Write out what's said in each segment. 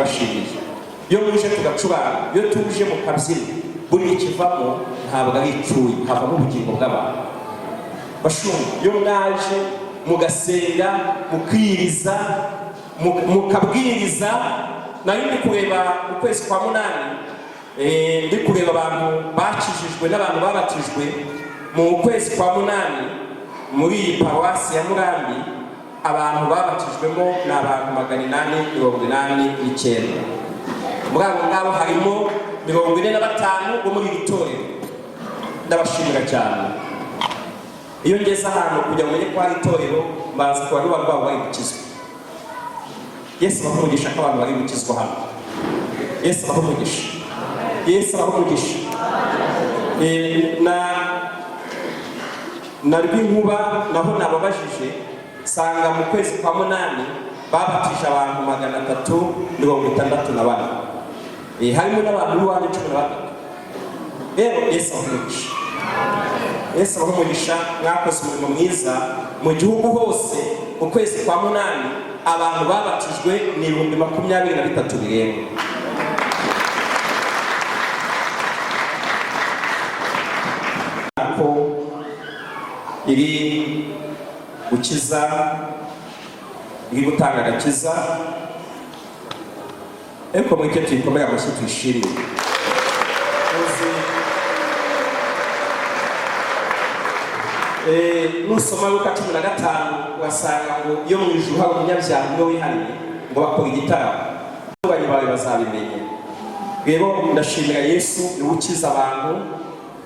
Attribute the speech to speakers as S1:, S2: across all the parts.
S1: ndabashimiye. Iyo muje tugacuranga, iyo tuje mu kabyina, buri ikivamo ntabwo ari icuye, havamo ubugingo bw'abantu. Bashumba, iyo mwaje mugasenga, mukiriza, mukabwiriza, nari ndi kureba mu kwezi kwa munani, ndi kureba abantu bakijijwe n'abantu babatijwe mu kwezi kwa munani muri iyi paruwasi ya Murambi. Abantu babatijwemo ni abantu 889. Muri abo ngabo harimo 45 bo muri Victoria. Ndabashimira cyane. Iyo ngeze ahantu kugira ngo menye ko hari itorero, mbanza kuba ari abantu bari gukizwa. Yesu bahumugisha ko abantu bari gukizwa hano. Yesu bahumugisha. Yesu bahumugisha. Na Rwinkuba naho nababajije, sanga mu kwezi kwa munani babatije abantu 364. Harimo n'abantu b'iwanjye 13. Rero Yesu bahumugisha. Yesu bahumugisha, mwakoze umurimo mwiza mu gihugu hose. Mu kwezi kwa munani abantu babatijwe ni 23,000 birenga. Ako iri gukiza, iri gutanga agakiza, ariko muri cyo tuyikomeye amashyi tuyishimire. Nusoma Luka 15 wasanga ngo iyo mu ijuru hari umunyabyaha umwe wihariye ngo bakora igitaramo, abanye bawe bazabimenye. Rero ndashimira Yesu niwe ukiza abantu,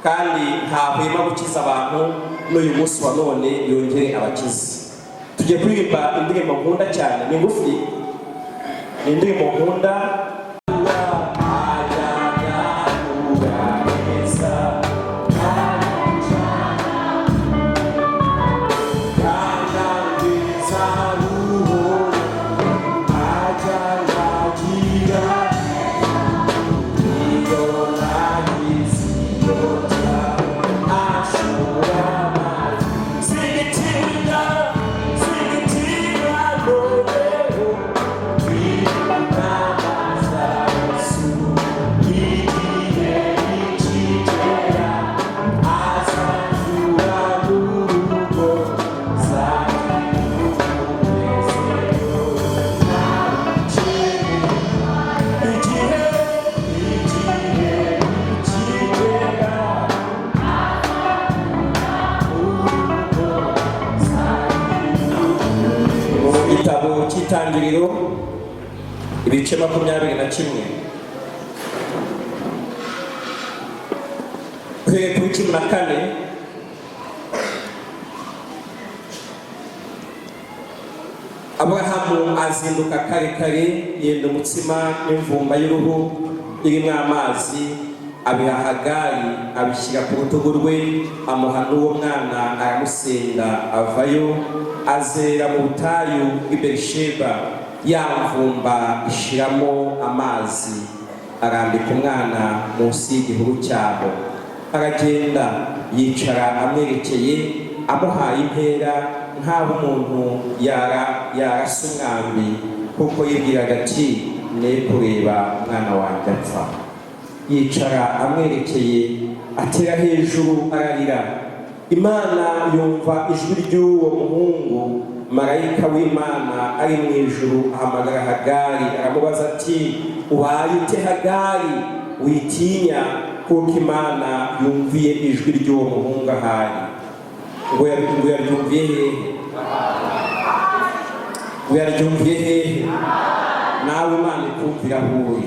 S1: kandi ntahwema gukiza abantu. N'uyu munsi wa none yongere abakiza. Tugiye kuririmba indirimbo nkunda cyane, ni ngufi, ni indirimbo nkunda. Itangiriro ibice 21 kuri 14. Aburahamu azinduka kare kare, yenda umutsima n'imvumba y'uruhu irimo amazi, abiha Hagari, abishyira ku rutugu rwe, amuha n'uwo mwana, aramusenda, avayo azera mu butayu bw'i Berisheba. Ya mvumba ishiramo amazi, arambika umwana munsi y'igihuru cyabo, aragenda yicara amwerekeye, amuhaye impera nk'aho umuntu yarasa umwambi, kuko yibwiraga ati ne kureba umwana wanjye apfa. Yicara amwerekeye, atera hejuru ararira. Imana yumva ijwi ry'uwo muhungu. Marayika w'Imana ari mu ijuru ahamagara Hagari, aramubaza ati ubaye ute Hagari, witinya, kuko Imana yumviye ijwi ry'uwo muhungu ahari. Ngo yaryumviye hehe? Ngo yaryumviye hehe? Nawe Imana ikumvira aho uri.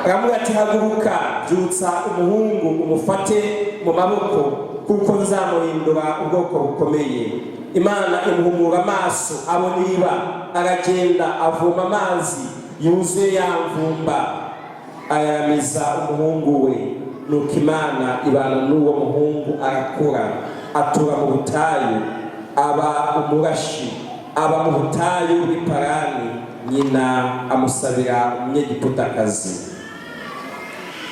S1: Aramubaza ati haguruka, byutsa umuhungu umufate mu maboko, kuko nzamuhindura ubwoko bukomeye. Imana imuhumura amaso, abona iriba, aragenda avoma amazi yuzuye ya mvumba, ayaramiza umuhungu we. Nuko Imana ibana n'uwo muhungu, arakura, atura mu butayu, aba umurashi, aba mu butayu bw'i Parani. Nyina amusabira umunyegiputakazi.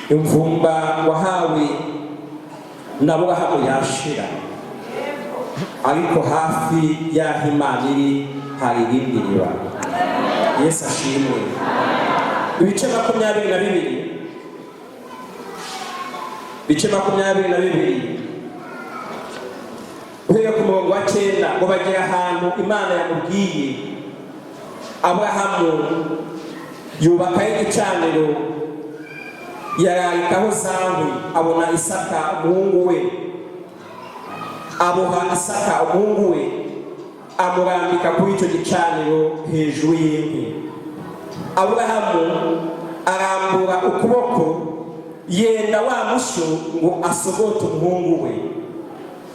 S1: Imvumba wahawe na Aburahamu yashira, ariko hafi y'aho Imana iri hari irindi riba. Yesu ashimwe. ibice 22 bice 22 uhera ku murongo wa 9 ngo bagera ahantu Imana yamubwiye Aburahamu yubaka igicaniro yararikaho zankwi abona Isaka umuhungu we aboha Isaka umuhungu we amurambika kuri icyo gicaniro hejuru y'inkwi. Aburahamu arambura ukuboko yenda wa mushyo ngo asogote umuhungu we.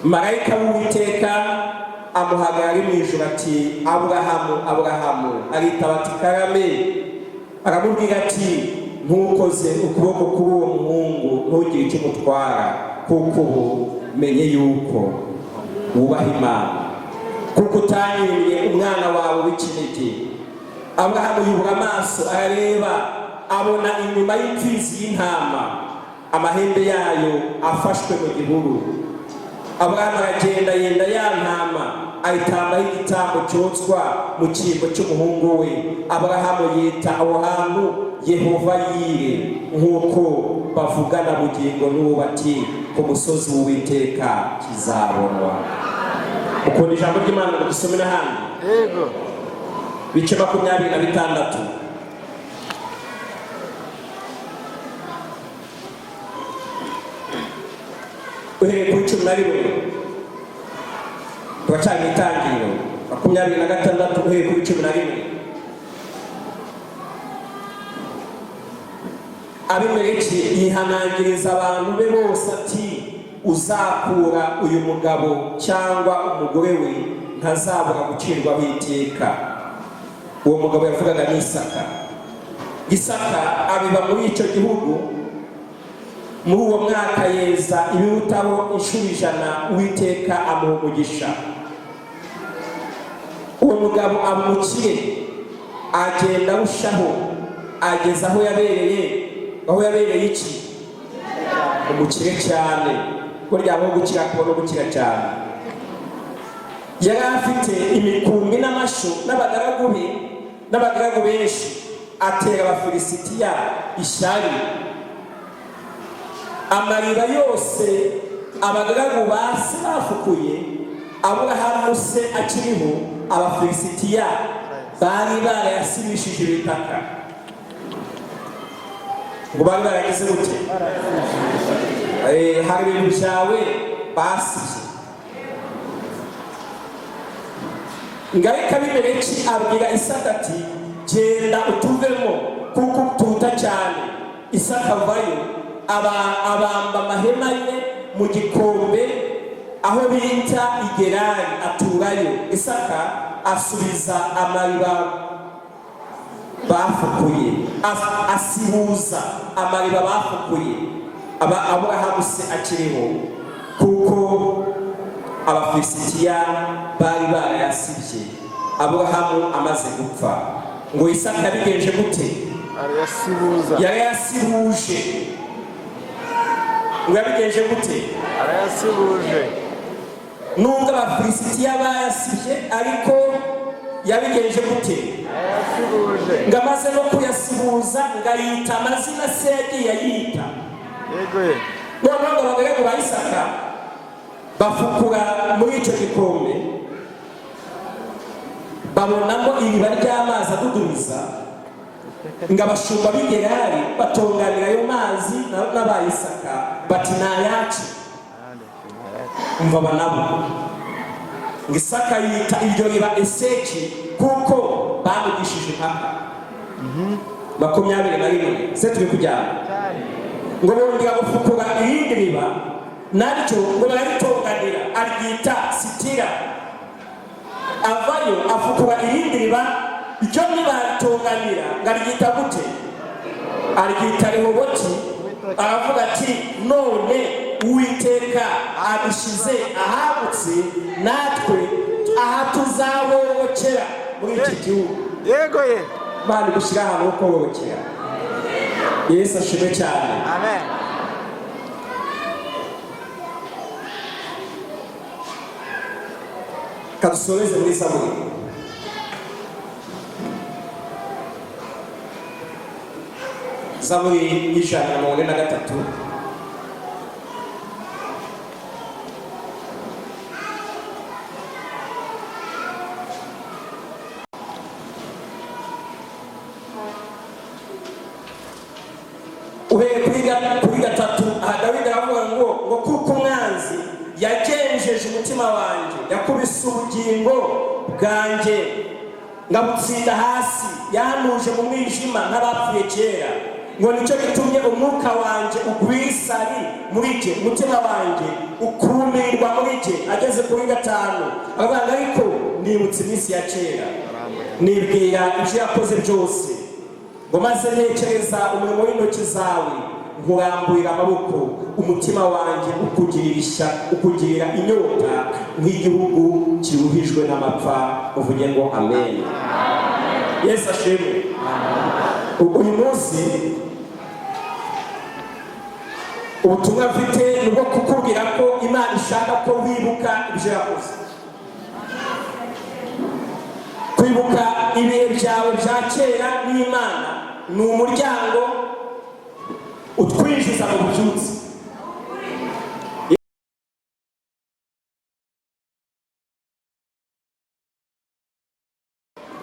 S1: Marayika w'Uwiteka amuhagarara mu ijuru ati Aburahamu, Aburahamu. Aritaba ati karame. Aramubwira ati ntukoze ukuboko kuri uwo muhungu, ntugire icyo umutwara, kuko ubu menye yuko wubaha Imana, kuko utanyimye umwana wawe w'ikinege. Aburahamu yubura amaso arareba, abona inyuma y'imfizi y'intama amahembe yayo afashwe mu gihuru. Aburahamu aragenda yenda ya ntama ayitambaho igitambo cyotswa mu cyimbo cy'umuhungu we. Aburahamu yita aho hantu Yehova Yire, nk'uko bavugana bugingo n'ubu bati ku musozi w'Uwiteka kizabonwa. Ukunda ijambo ry'Imana ngo dusome n'ahandi? Yego. Bice 26 uhereye kuri 11 turacana itangiriro 26 uhereye kuri 11. Abimeleki yihanangiriza abantu be bose ati uzakura uyu mugabo cyangwa umugore we ntazabura gucirwaho iteka. Uwo mugabo yavugaga ni Isaka. Isaka abiba muri icyo gihugu. Muri uwo mwaka yeza ibirutaho inshuro 100 Uwiteka amuha umugisha. Uwo mugabo amukire agenda arushaho ageza aho yabereye iki? Umukire cyane. Burya aho gukira kubona gukira cyane. Yari afite imikumbi n'amashu n'abagaragu benshi. Atera Abafilisitiya ishyari. Amariba yose abagaragu basi bafukuye, Aburahamu se akiriho, Abafilisitiya bari barayasibishije ibitaka. Ngo bari baragize gute? Hari ibintu byawe basibye. Ngareka Abimeleki abwira Isaka ati genda utuvemo kuko ututa cyane. Isaka avayo abamba amahema ye mu gikombe aho bita Igerari aturayo. Isaka asubiza amariba bafukuye, asibuza amariba bafukuye. Aburahamu se akiriho, kuko Abafilisitiya bari barayasibye. Aburahamu amaze gupfa, ngo Isaka yabigenje gute? Yarayasibuje. Ngo yabigenje gute?
S2: Arayasibuje.
S1: Nubwo Abafilisitiya bayasibye, ariko yabigenje gute?
S2: Arayasibuje.
S1: Ngo amaze no kuyasibuza, ngayita amazina se yagiye yita.
S2: Yego.
S1: Noneho abagaragu ba Isaka bafukura muri icyo gikombe, babonamo iriba ry'amazi adudubiza. Ngo abashumba b'Igerari batonganira ayo mazi n'aba Isaka bati nayacu. Umva banabo. Ngo Isaka yita iryo riba Eseki kuko bamugishije impaka. 21 se turi kujyana. Ngo bongera gufukura irindi riba naryo ngo bararitonganira aryita Sitira. Avayo afukura irindi riba icyo ntibaritonganira ngaryita gute? Aryita Rehoboti. Aravuga ati none Uwiteka adushize ahagutse, natwe aha tuzabokera muri iki gihugu.
S2: Yego ye.
S1: Bari gushyira ahantu ho korokera. Yesu ashimwe cyane.
S2: Amen.
S1: Kadusoreze muri Zaburi Zaburi y'ijana na mirongo ine na gatatu. Kuri gatatu Dawidi aravuga ngo kuko umwanzi yagenjeje umutima wanjye, yakubise ubugingo bwanjye ngabutsinda hasi, yanuje mu mwijima nk'abapfuye kera, ngo nicyo gitumye umwuka wanjye ugwisari muri jye, umutima wanjye ukumirwa muri jye. Ageze kuri gatanu aravuga ariko nibutse iminsi ya kera, nibwira ibyo yakoze byose, ngo maze ntekereza umurimo w'intoki zawe, nkuramburira amaboko, umutima wanjye ukugirira inyota nk'igihugu kiruhijwe n'amapfa. Uvuge ngo amen. Yesu ashimwe. Uyu munsi ubutumwa mfite ni bwo kukubwira ko Imana ishaka ko wibuka ibyo yakoze, kwibuka ibihe byawe bya kera n'Imana ni umuryango utwinjiza mu bubyutse.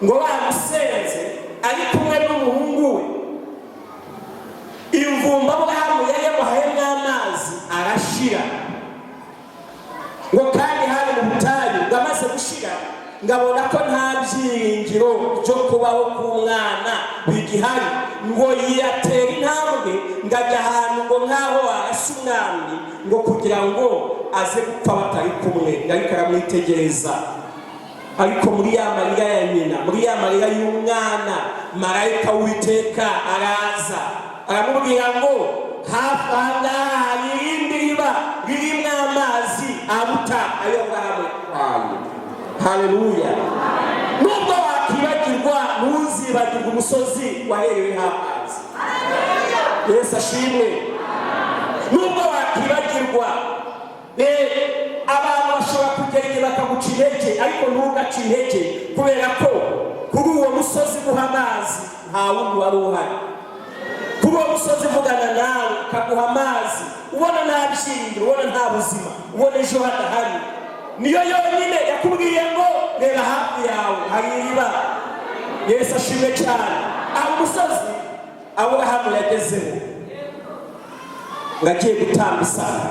S1: Ngo bamusenze ari kumwe n'umuhungu we, imvumba Aburahamu yari yamuhaye n'amazi arashira, ngo kandi hari mu butayu, ngo amaze gushira ngabona ko nta byiringiro byo kubaho k'umwana bigihari, ngo yatera intambwe ngajya ahantu ngo nk'aho arasa umwami, ngo kugira ngo aze gupfa batari kumwe. Ariko aramwitegereza, ariko muri ya marira ya nyina, muri ya marira y'umwana, marayika w'Uwiteka araza aramubwira ngo hafi aha ngaha hari irindi riba ririmo amazi aruta ayo Aburahamu yahaye. Haleluya. Nubwo wakibagirwa ntuzibagirwe umusozi wahereweho amazi. Yesu ashimwe. Nubwo wakibagirwa abantu bashobora kugera igihe bakaguca intege, ariko ntugace intege, kubera ko kuri uwo musozi guha amazi nta wundi wari uhari. Kuri uwo musozi uvugana nawe ukaguha amazi, ubona nta byiringiro, ubona nta buzima, ubona ejo hadahari, niyo yonyine yakubwiye ngo reba hafi yawe hari iriba. Yesu ashimwe cyane. Aho umusozi Aburahamu yagezeho ngo agiye gutamba Isaka,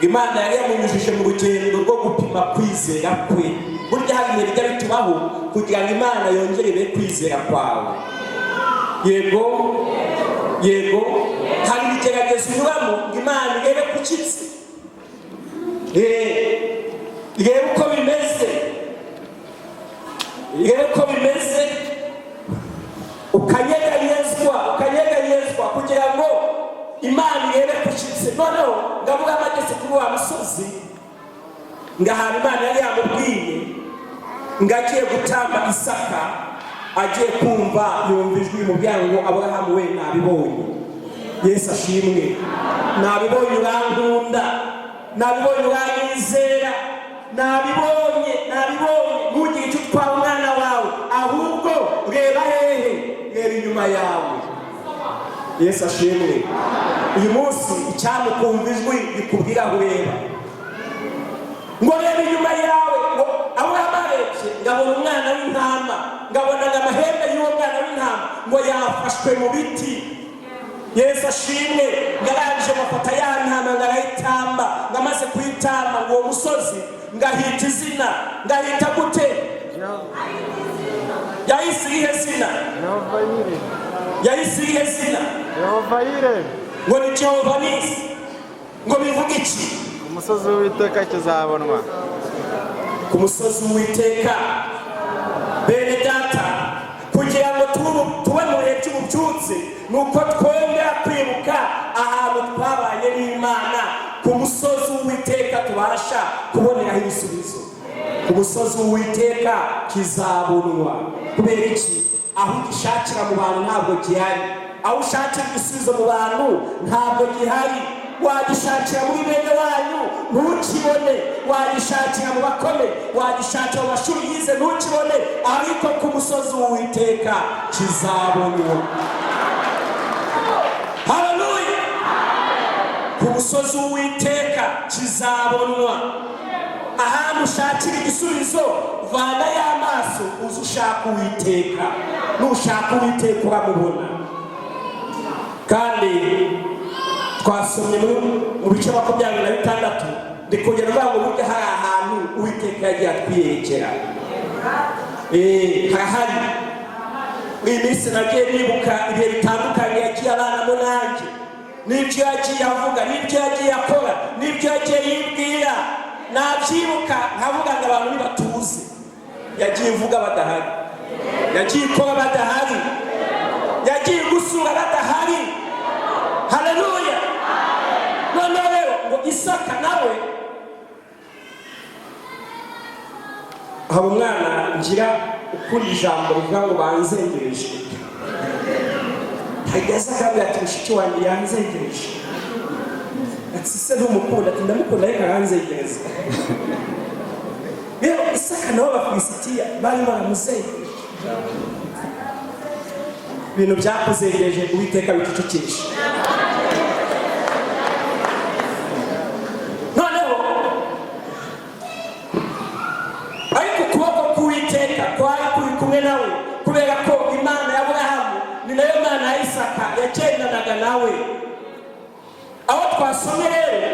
S1: Imana yari yamunyujije mu rugendo rwo gupima kwizera kwe. Burya hari ibihe bijya bitubaho kugira ngo Imana yongere ibe kwizera kwawe. Yego hari ibigeragezo unyuramo ngo Imana irebe ku kitsi, irebe uko bimeze, ukanyeganyezwa kugira ngo Imana irebe ku kitsi. Noneho ngavuga amageze kuri wa musozi, ngahana Imana yari yamubwiye ngo agiye gutamba Isaka, agiye kumva yumva ijwi mubwira ngo Aburahamu we nabibonye. Yesu ashimwe. Nabibonye urankunda, nabibonye uranyizera, nabibonye ntugire icyo utwara umwana wawe, ahubwo reba hehe, reba inyuma yawe. Yesu ashimwe. Uyu munsi icyamukumva ijwi bikubwira aho ureba, ngo reba inyuma yawe. Ngo Aburahamu arebye ngabona umwana w'intama, ngabona amahembe y'uwo mwana w'intama ngo yafashwe mu biti. Yesu ashimwe. Ngarangije mafata ya ntama ngarayitamba, ngamaze kuyitamba uwo musozi ngahita izina. Ngahita gute? Yahise irihe zina? Yahise irihe zina? Ngo ni Jehova Nisi. Ngo bivuga iki?
S2: Umusozi w'Uwiteka kizabonwa.
S1: Ku musozi w'Uwiteka bene data, kugira ngo tube mu bihe by'ububyutse, nuko twongera kwibuka ahantu twabanye n'Imana. Ku musozi w'Uwiteka tubasha kuboneraho ibisubizo. Ku musozi w'Uwiteka kizabonwa. Kubera iki? Aho gishakira mu bantu ntabwo gihari, aho ushakira igisubizo mu bantu ntabwo gihari. Wagishakira muri bene wanyu ntukibone, wagishakira mu bakomeye, wagishakira mu mashuri yize ntukibone, ariko ku musozi w'Uwiteka kizabonwa. musozi w'Uwiteka kizabonwa. Ahantu ushakira igisubizo vana y'amaso uzi ushaka Uwiteka, nushaka Uwiteka uramubona. Kandi twasomye mu bice 26 ndikongera ngo burya hari ahantu Uwiteka yagiye atwiyekera. Harahari iminsi nagiye nibuka ibihe bitandukanye yagiye abana mu nanjye, n'ibyo yagiye avuga, n'ibyo yagiye akora, n'ibyo yagiye yibwira, nabyibuka nkavuga ngo abantu nibatuze. Yagiye ivuga badahari, yagiye ikora badahari, yagiye gusura badahari. Haleluya. None rero ngo Isaka nawe haba umwana ngira ukuri ijambo rivuga ngo banzengereje. Hageze akavuga ati mushiki wanjye yanzengereje. Ati se n'umukunda, ati ndamukunda ariko aranzengereza. Rero Isaka nawe Abafilisitiya bari baramuzengereje. Ibintu byakuzengereje Uwiteka bicecekesha. Noneho ariko ukuboko k'Uwiteka kwari kuri kumwe nawe, kubera ko Imana ya Aburahamu ni nayo Mana ya Isaka yagendanaga nawe. Aho twasomye rero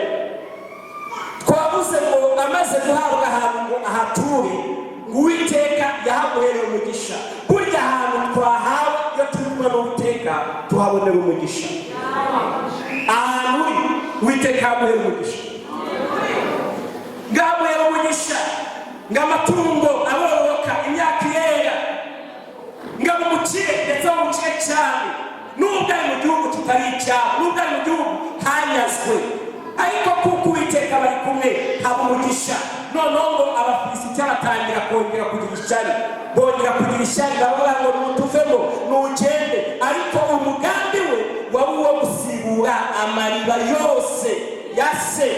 S1: twavuze ngo amaze guhabwa ahantu ngo ahature, ngo Uwiteka yahamuhereye umugisha. Burya ahantu twahawe iyo turi kumwe n'Uwiteka tuhabonera umugisha. Ahantu Uwiteka yamuhereye umugisha, ngamuhereye umugisha, ng'amatungo abororoka imyaka yera, ng'amukire ndetse mukire cyane, nubwo ari mu gihugu kitari icyabo, nubwo ari mu gihugu hanyazwe, ariko kuko Uwiteka bari kumwe haba umugisha. Noneho ngo Abafilisitiya batangira kongera kugira ishyari, bongera kugira ishyari, baravuga ngo nutuvemo nugende. Ariko umugambi we wari uwo gusibura amariba yose ya se.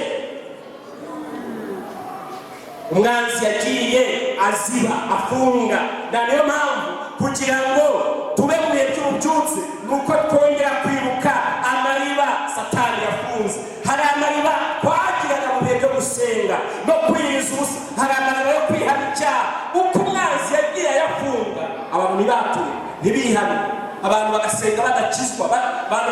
S1: Umwanzi yagiye aziba afunga, na niyo mpamvu kugira ngo tube mu bihe by'ububyutse nuko twongera kwibuka amariba Satani yafunze. Hari amariba twagiraga mu bihe byo gusenga no kwiriza ubusa, hari amariba yo kwihana icyaha. Uko umwanzi yagiye ayafunga, abantu ntibatuye ntibihane, abantu bagasenga badakizwa, abantu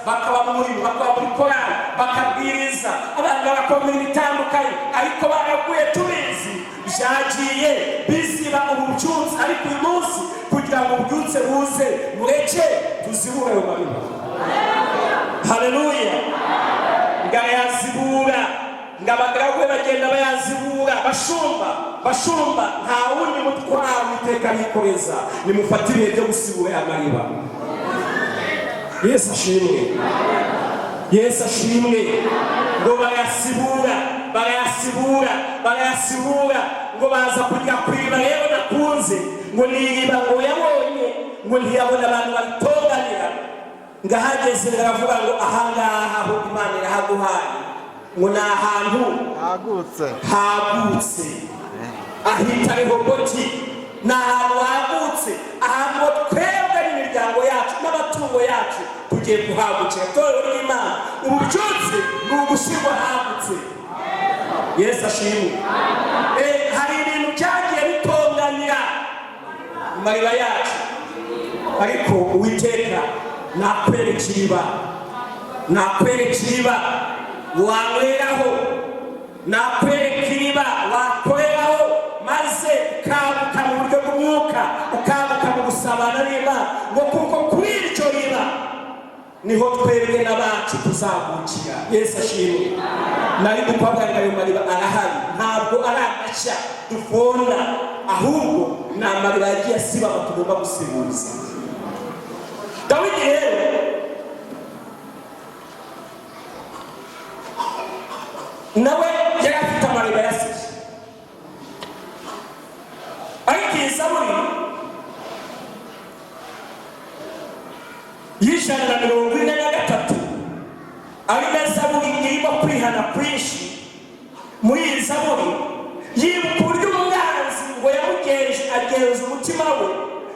S1: bakaba mu murimo, bakaba muri korali, bakabwiriza, abantu bagakora imirimo itandukanye, ariko baraguye tubizi byagiye biziba ububyutse. Ariko uyu munsi kugira ngo ububyutse buze mureke tuzibure ayo mariba. Haleluya. Ngayazibura, ngabagaragu bagenda bayazibura. Bashumba nta wundi mutwaro Uwiteka yikoreza, nimufatire ibyo gusibura amariba. Yesu ashimwe, Yesu ashimwe. Ngo barayasibura ngo baza kujya kwiba. Rero nakunze ngo niriba ngo yabonye ngo ntiyabona abantu baritonganira, ngahageze ngaravuga ngo ahangaha aho Imana irahaguhaye ngo ni ahantu hagutse ahita Rehoboti. Ni ahantu hagutse, ahantu twebwe n'imiryango yacu n'amatungo yacu tugiye kuhagukira. Torero ry'Imana, ububyutse ni ugushyirwa hagutse. Yesu ashimwe. Hari ibintu byagiye bitonganira mu mariba yacu, ariko Uwiteka nakwereka iriba wanyweraho, nakwereka iriba wakoreraho, maze ukabuka mu buryo bw'umwuka, ukabuka mu gusabana n'Imana. Ngo kuko kuri iryo riba niho twebwe n'abacu tuzagukira. Yesu ashimwe. Nari gukwaga ayo mariba arahari, ntabwo ari amashya dufonda, ahubwo ni amariba yagiye asiba tugomba gusibuza. Dawidi rero nawe yari afite amariba yasize, ariko iyi Zaburi y'143 ari na Zaburi irimo kwihana kwinshi. Muri iyi Zaburi yibuka uburyo umwanzi ngo yamugenje agenza umutima we,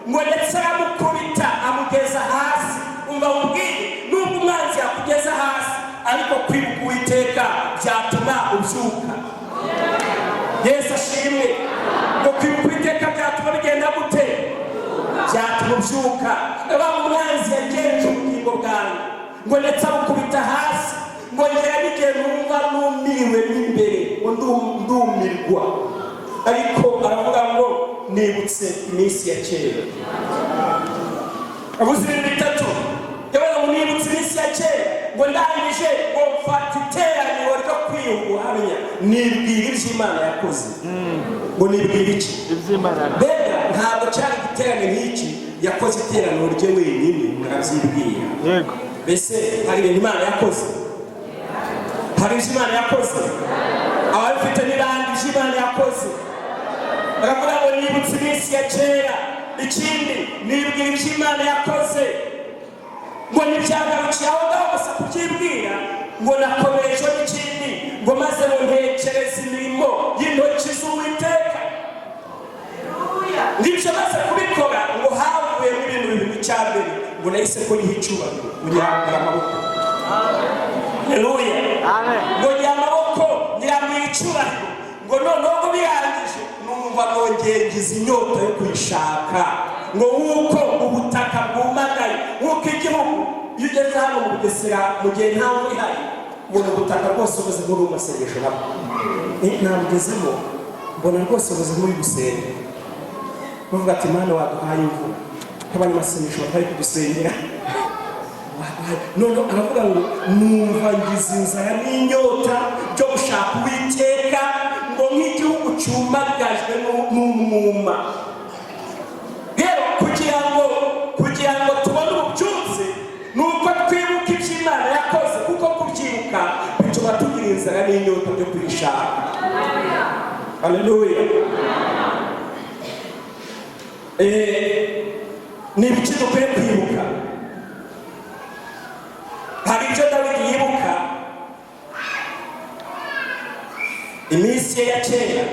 S1: ngo ndetse aramukubita amugeza hasi. Umva mubwire, nubwo umwanzi yakugeza hasi, ariko kwibuka Uwiteka byatuma ubyuka. Yesu ashimwe. Ngo kwibuka iteka byatuma bigenda gute? Byatuma ubyuka. Aba umwanzi yagenje ubugingo bwanjye ngo ndetse abukubita hasi ngo ngera n'igihe numva numiriwe n'imbere ngo ndumirwa. Ariko aravuga ngo nibutse iminsi ya kera. Avuze ibintu bitatu. Yabaga ngo nibutse iminsi ya kera ngo ndangije ngo mfata iteraniro ryo kwiyubuhamya nibwira iby'Imana yakoze. Ngo nibwira iki?
S2: Iby'Imana.
S1: Mbega ntabwo cyari igiteraniro nk'iki yakoze iteraniro rye wenyine murabyibwira.
S2: Yego.
S1: Mbese hari ibintu Imana yakoze? Hari ibyo Imana yakoze? Ababifite n'ibandi ibyo Imana yakoze. Baravuga ngo nibutse iminsi ya kera. Ikindi nibwira ibyo Imana yakoze. Ngo ntibyagarukiye aho ngaho gusa kubyibwira, ngo nakomeje n'ikindi ngo maze ngo ntekereze imirimo y'intoki z'Uwiteka. Ngibyo maze kubikora ngo havuye mu bintu bibiri. Icya mbere ngo nahise ko niho icyubahiro nyirambura amaboko. Haleluya. Ngo nyamaboko nyirambura icyubahiro. Ngo noneho ngo birangije numva nongeye ngize inyota yo kwishaka. Ngo nk'uko ubutaka bwumagaye, nk'uko igihugu iyo ugeze hano mu Bugesera mu gihe nta mvura ihari, ubona ubutaka rwose umeze nk'uri mu masengesho nabwo. Nabugezemo mbona rwose umeze nk'uri gusenga. Bavuga ati Mana waduhaye imvura. Abanyamasengesho batari kudusengera. None aravuga ngo numva ngize inzara n'inyota byo gushaka Uwiteka ngo nk'igihugu cyumagajwe n'umwuma. Rero kugira ngo tubone ububyutse nuko twibuka ibyo Imana yakoze, kuko kubyibuka bituma tugira inzara n'inyota byo kwishaka. Haleluya. Ni ibiki dukwiye kwibuka? Hari ibyo Dawidi yibuka iminsi ye ya kera,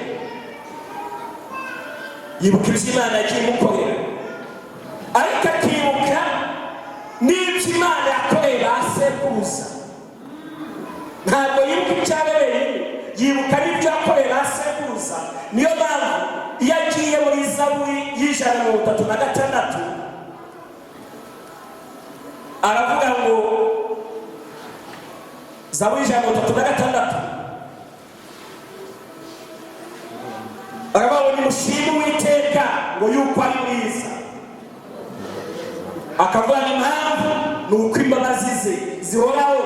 S1: yibuka ibyo Imana yagiye imukorera, ariko akibuka n'ibyo Imana yakoreye ba sekuruza. Ntabwo yibuka icyabereye, yibuka n'ibyo yakoreye ba sekuruza. Niyo mpamvu iyo agiye muri Zaburi y'136 aravuga ngo Zaburi 136 aravuga ngo nimushime Uwiteka ngo yuko ari mwiza. Akavuga impamvu ni uko imbabazi ze zihoraho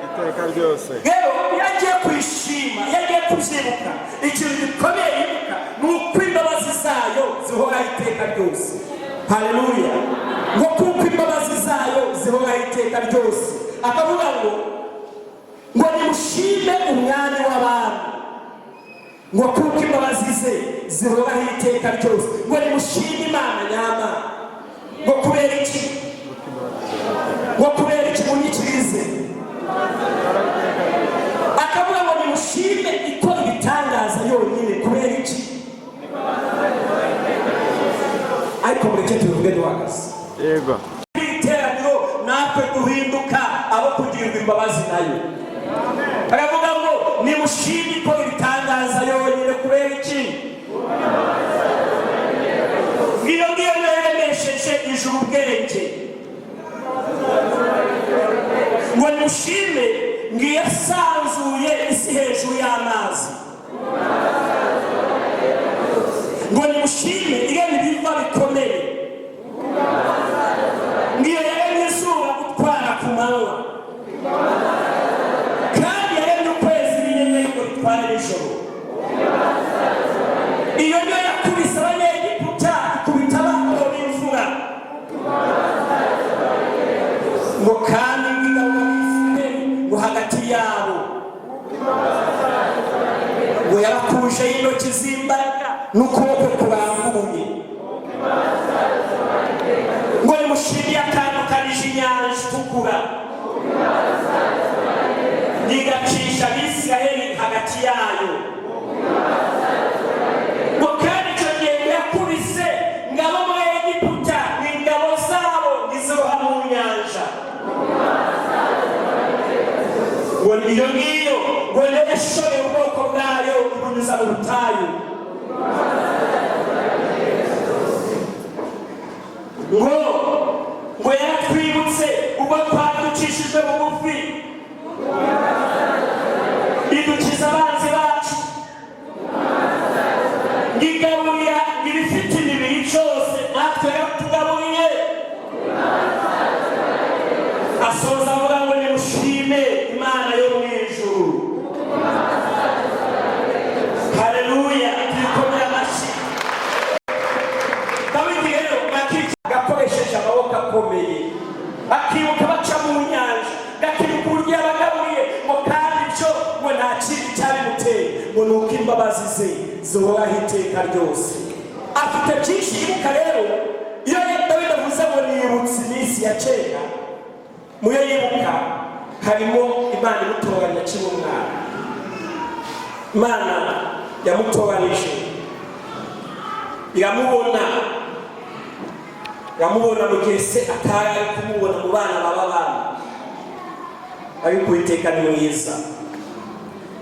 S2: iteka ryose.
S1: Rero iyo agiye kwishima, iyo agiye kubyibuka, ikintu gikomeye yibuka ni uko imbabazi zayo zihoraho iteka ryose. Haleluya. Ngo kuko imbabazi zayo zihoraho iteka ryose. Akavuga ngo nimushime umwami w'abantu ngo kuko imbabazi ze zihoraho iteka ryose. Ngo nimushime Imana nyama. Ngo kubera iki? Ngo kubera iki munyikirize? Akavuga ngo nimushime ikora ibitangaza yonyine. Kubera iki? Ariko mureke tuvuge duhagaze.
S2: Yego.
S1: Iteraniro natwe duhinduka abo kugirirwa imbabazi nayo. Aravuga ngo nimushime ikora ibitangaza yonyine. Kubera iki? Iyo ngiyo yaremesheje ijuru ubwenge. Ngo nimushime ngiyo yasanzuye isi hejuru y'amazi. Ngo nimushime iyo ibiva bikomeye. Ngiyo yaremye izuba gutwara ku manywa, kandi yaremye ukwezi n'inyenyeri ngo bitware nijoro. Iyo niyo yakubise Abanyegiputa ikubita abana b'imfura. Ngo kandi ingabo ngo hagati yabo ngo yarakuje y'intoki z'imbaraga n'ukuboko kurambuye. Ngo nimushime yatandukanije inyanja itukura igacisha Abisirayeli hagati yayo. Ngo kandi icyo gihe yakubise ngabo muri Egiputa n'ingabo zabo ntiziroha mu nyanja. Ngo iyo ngiyo ngo yashore ubwoko bwayo ibunyuza mu butayu ngo yaratwibutse ubwo twaducishijwe bugufi idukiza abanzi bacu ngigaburira ibifite imibiri cyose natwe tugaburiye asoza avuga ngo nimushime Imana yo mu ijuru. Haleluya, twikomere amashyi. Dawidi rero gakoresheje amaboko akomeye akibuka baca mu nyanja gakibuka uburyo yabagaburiye ngo kandi byo ngo nta kindi cyabimuteye ngo ni uko imbabazi ze zihoraho iteka ryose. Afite byinshi yibuka rero. Iyo Dawidi avuze ngo nibutse iminsi ya kera, muyo yibuka harimo Imana imutoranya akiri umwana. Imana yamutoranije iramubona mu gihe se atari ari kumubona mu bana b'abana, ariko Uwiteka ni mwiza.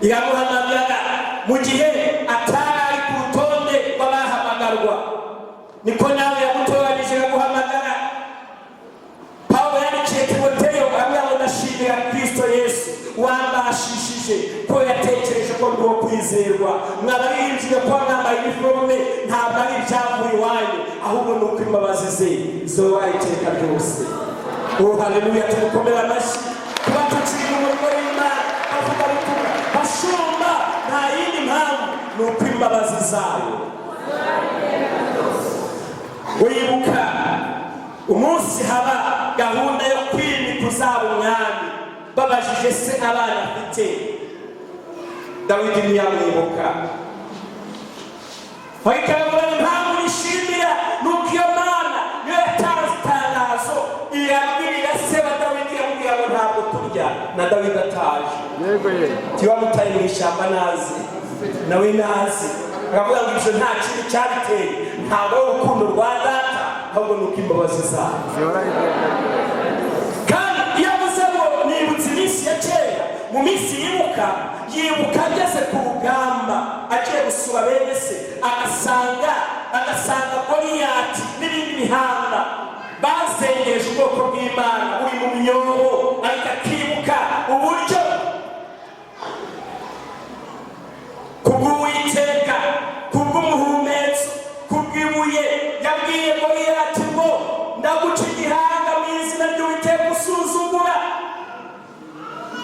S1: Iramuhamagara mu gihe atari ari ku rutonde rw'abahamagarwa, niko nawe yamutoranije iraguhamagara. Pawulo yandikiye Timoteyo avuga ngo ndashimira Kristo Yesu wambashishije ko yatekereje ko ndi uwo kwizerwa. Mwabaririmbye ko mwambaye iniforume ntabwo ari ibyavuye iwanyu, ahubwo ni uko imbabazi ze zihoraho iteka ryose. Haleluya, tumukomere amashyi. Kuba tukiri mu murimo w'Imana avuga butumwa bashumba, nta yindi mpamvu ni uko imbabazi zayo. Wibuka umunsi haba gahunda yo kwimika uzaba umwami, babajije se abana afite. Dawidi ntiyamwibuka. Bakabura impamvu nishimira nuko iyo Mana niyo yatanze itangazo irabwirira se wa Dawidi yamubwira ngo ntabwo turya, na Dawidi ataje. Tiwa mutaye mu ishyamba nazi nawe nazi, akavuga ngo ibyo nta kintu cyabiteye, ntabwo urukundo rwa data ahubwo nuko imbabazi zayo. Kandi iyo avuze ngo nibutse iminsi ya kera, mu minsi yibuka ageze ku rugamba agiye gusura bene se, agasanga Goliyati n'ibindi bihanga bazengereje ubwoko bw'Imana uri mu minyobo, ariko akibuka uburyo kubw'Uwiteka, kubw'umuhumetso, kubw'ibuye yabwiye Goliyati ngo ndaguca igihanga mu izina ry'Uwiteka usuzugura.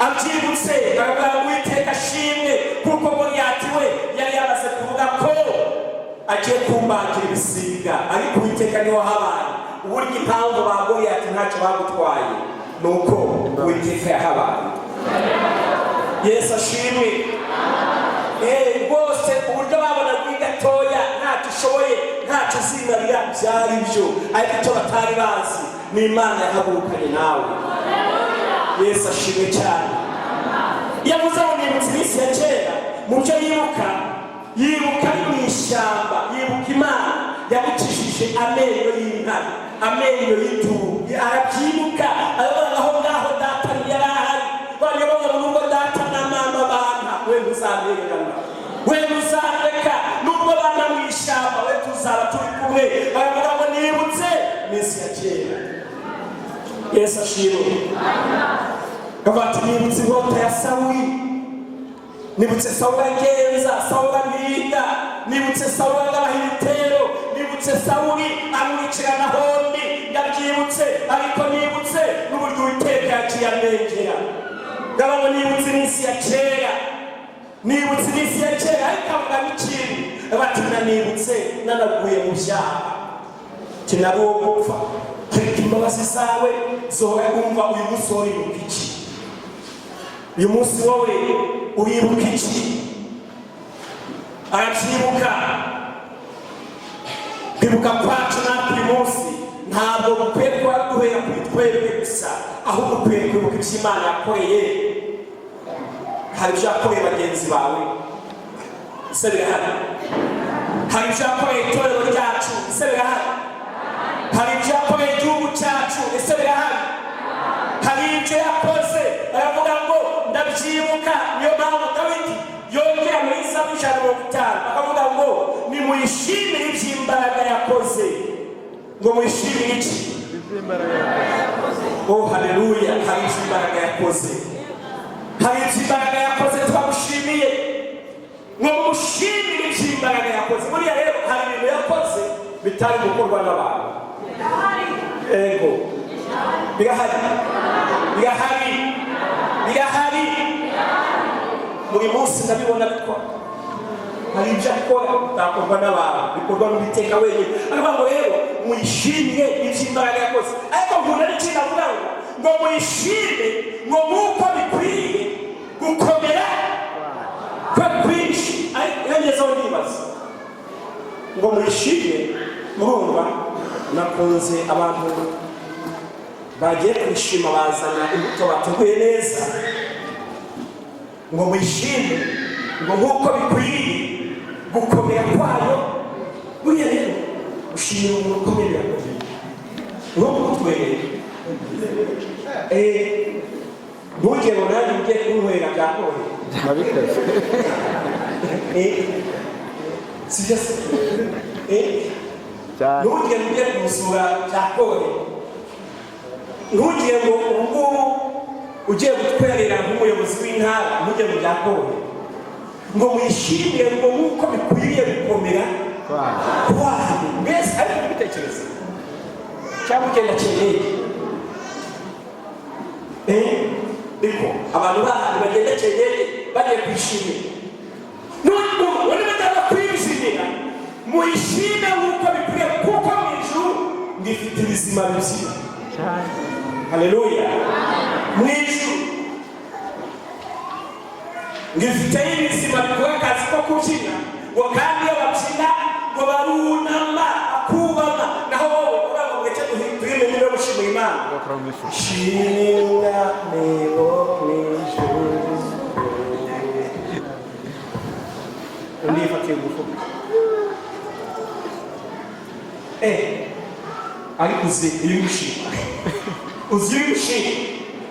S1: Abyibutse baravuga Uwiteka ashimwe, kuko Goliyati we yari yamaze kuvuga ko agiye kumbagira ibisiga, ariko Uwiteka niwe wahabaye. Uburyo impamvu ba Goliyati ntacyo bagutwaye ni uko Uwiteka yahabaye. Yesu ashimwe. Rwose uburyo babona kuri gatoya ntacyo ushoboye, ntacyo uzimarira byari byo, ariko icyo batari bazi ni Imana yahagurukanye nawe. Yesu ashimwe cyane. Yavuze ngo nibutse iminsi ya kera, mu byo yibuka ari mu ishyamba, yibuka Imana yamukishije amenyo y'intare, amenyo y'idubu, arabyibuka. Aravuga aho ngaho data yari ahari, banyobora mu rugo data na mama bana, we ntuzambererana, we ntuzareka, nubwo bana mu ishyamba we tuzaba turi kumwe. Baravuga ngo nibutse iminsi ya kera. Yesu ashimwe. Gavati nibutse inkota ya Sawuli, nibutse Sawuli agenza, Sawuli amwiga, nibutse Sawuli agabaha ibitero, nibutse Sawuli amwicira na hondi, ndabyibutse. Ariko nibutse n'uburyo Uwiteka yaciye amengera. Gabamo nibutse iminsi ya kera, nibutse iminsi ya kera. Ariko avuga n'ikindi, bati nibutse nanaguye mu byaha, kinari uwo gupfa, ariko imbabazi zawe zohora kumva. Uyu munsi wowe uribuka iki? Uyu munsi wowe uribuka iki? Arabyibuka. Kwibuka kwacu natwe uyu munsi ntabwo gukwiye kuba duhera kuri twebwe gusa, ahubwo ukwiye kwibuka ibyo Imana yakoreye. Hari ibyo yakoreye bagenzi bawe, ese birahari? Hari ibyo yakoreye itorero ryacu, ese birahari? Hari ibyo yakoreye igihugu cyacu, ese birahari? Hari ibyo yakoze, aravuga ngo ndabyibuka. Niyo mpamvu cyane 50 bakavuga ngo nimuyishimire iby'imbaraga yakoze. Ngo muyishimire iki?
S2: Iby'imbaraga yakoze.
S1: Oh haleluya, hari iby'imbaraga yakoze. Hari iby'imbaraga yakoze twamushimiye. Ngo mushimire iby'imbaraga yakoze. Muri rero hari ibintu yakoze bitari gukorwa n'abantu. Ego. Birahari. Muri munsi ndabibona bikora. Hari ibyo akora bitakorwa n'abantu, bikorwa n'Uwiteka wenyine. Ariko ngo rero muyishimire iby'imbaraga yakoze. Ariko nkunda n'ikindi avuga ngo muyishime ngo nk'uko bikwiye gukomera kwe kwinshi. Iyo ngezeho ndibaza ngo muyishime, murumva nakunze abantu bagiye kwishima bazana imbuto bateguye neza. Ngo muyishime ngo nk'uko bikwiye gukomera kwayo. Buriya rero gushimira umuntu ukomeye birakomeye. Nk'uko kutwerera ntugire ngo nanjye ugiye kunywera byakoye
S2: nabikoze.
S1: sibyo se? Ntugire ngo ugiye kumusura byakoye. Ntugire ngo ubu ugiye gutwerera nk'umuyobozi w'intara ntugire ngo byakoye. Ngo muyishimire ngo nk'uko bikwiriye gukomera kwayo. Mbese ariko kubitekereza cyangwa ugenda cyereye niko abantu bahandi bagenda cyereye bagiye kwishimira. None batanga kwishimira, muyishime nk'uko bikwiriye kuko mu ijuru ngifite ibizima bizima. Haleluya. Mu ijuru ngifite ibizima bikora akazi ko kubyina. Ngo kandi iyo babyina ngo barunama akubama. Naho wowe uraba ngo icyo duhindurire niba gushimira Imana. Shimira nebo n'ijuru. Ndifatiye gufuka. Ariko uzi iyo ushima. Uzi iyo ushima.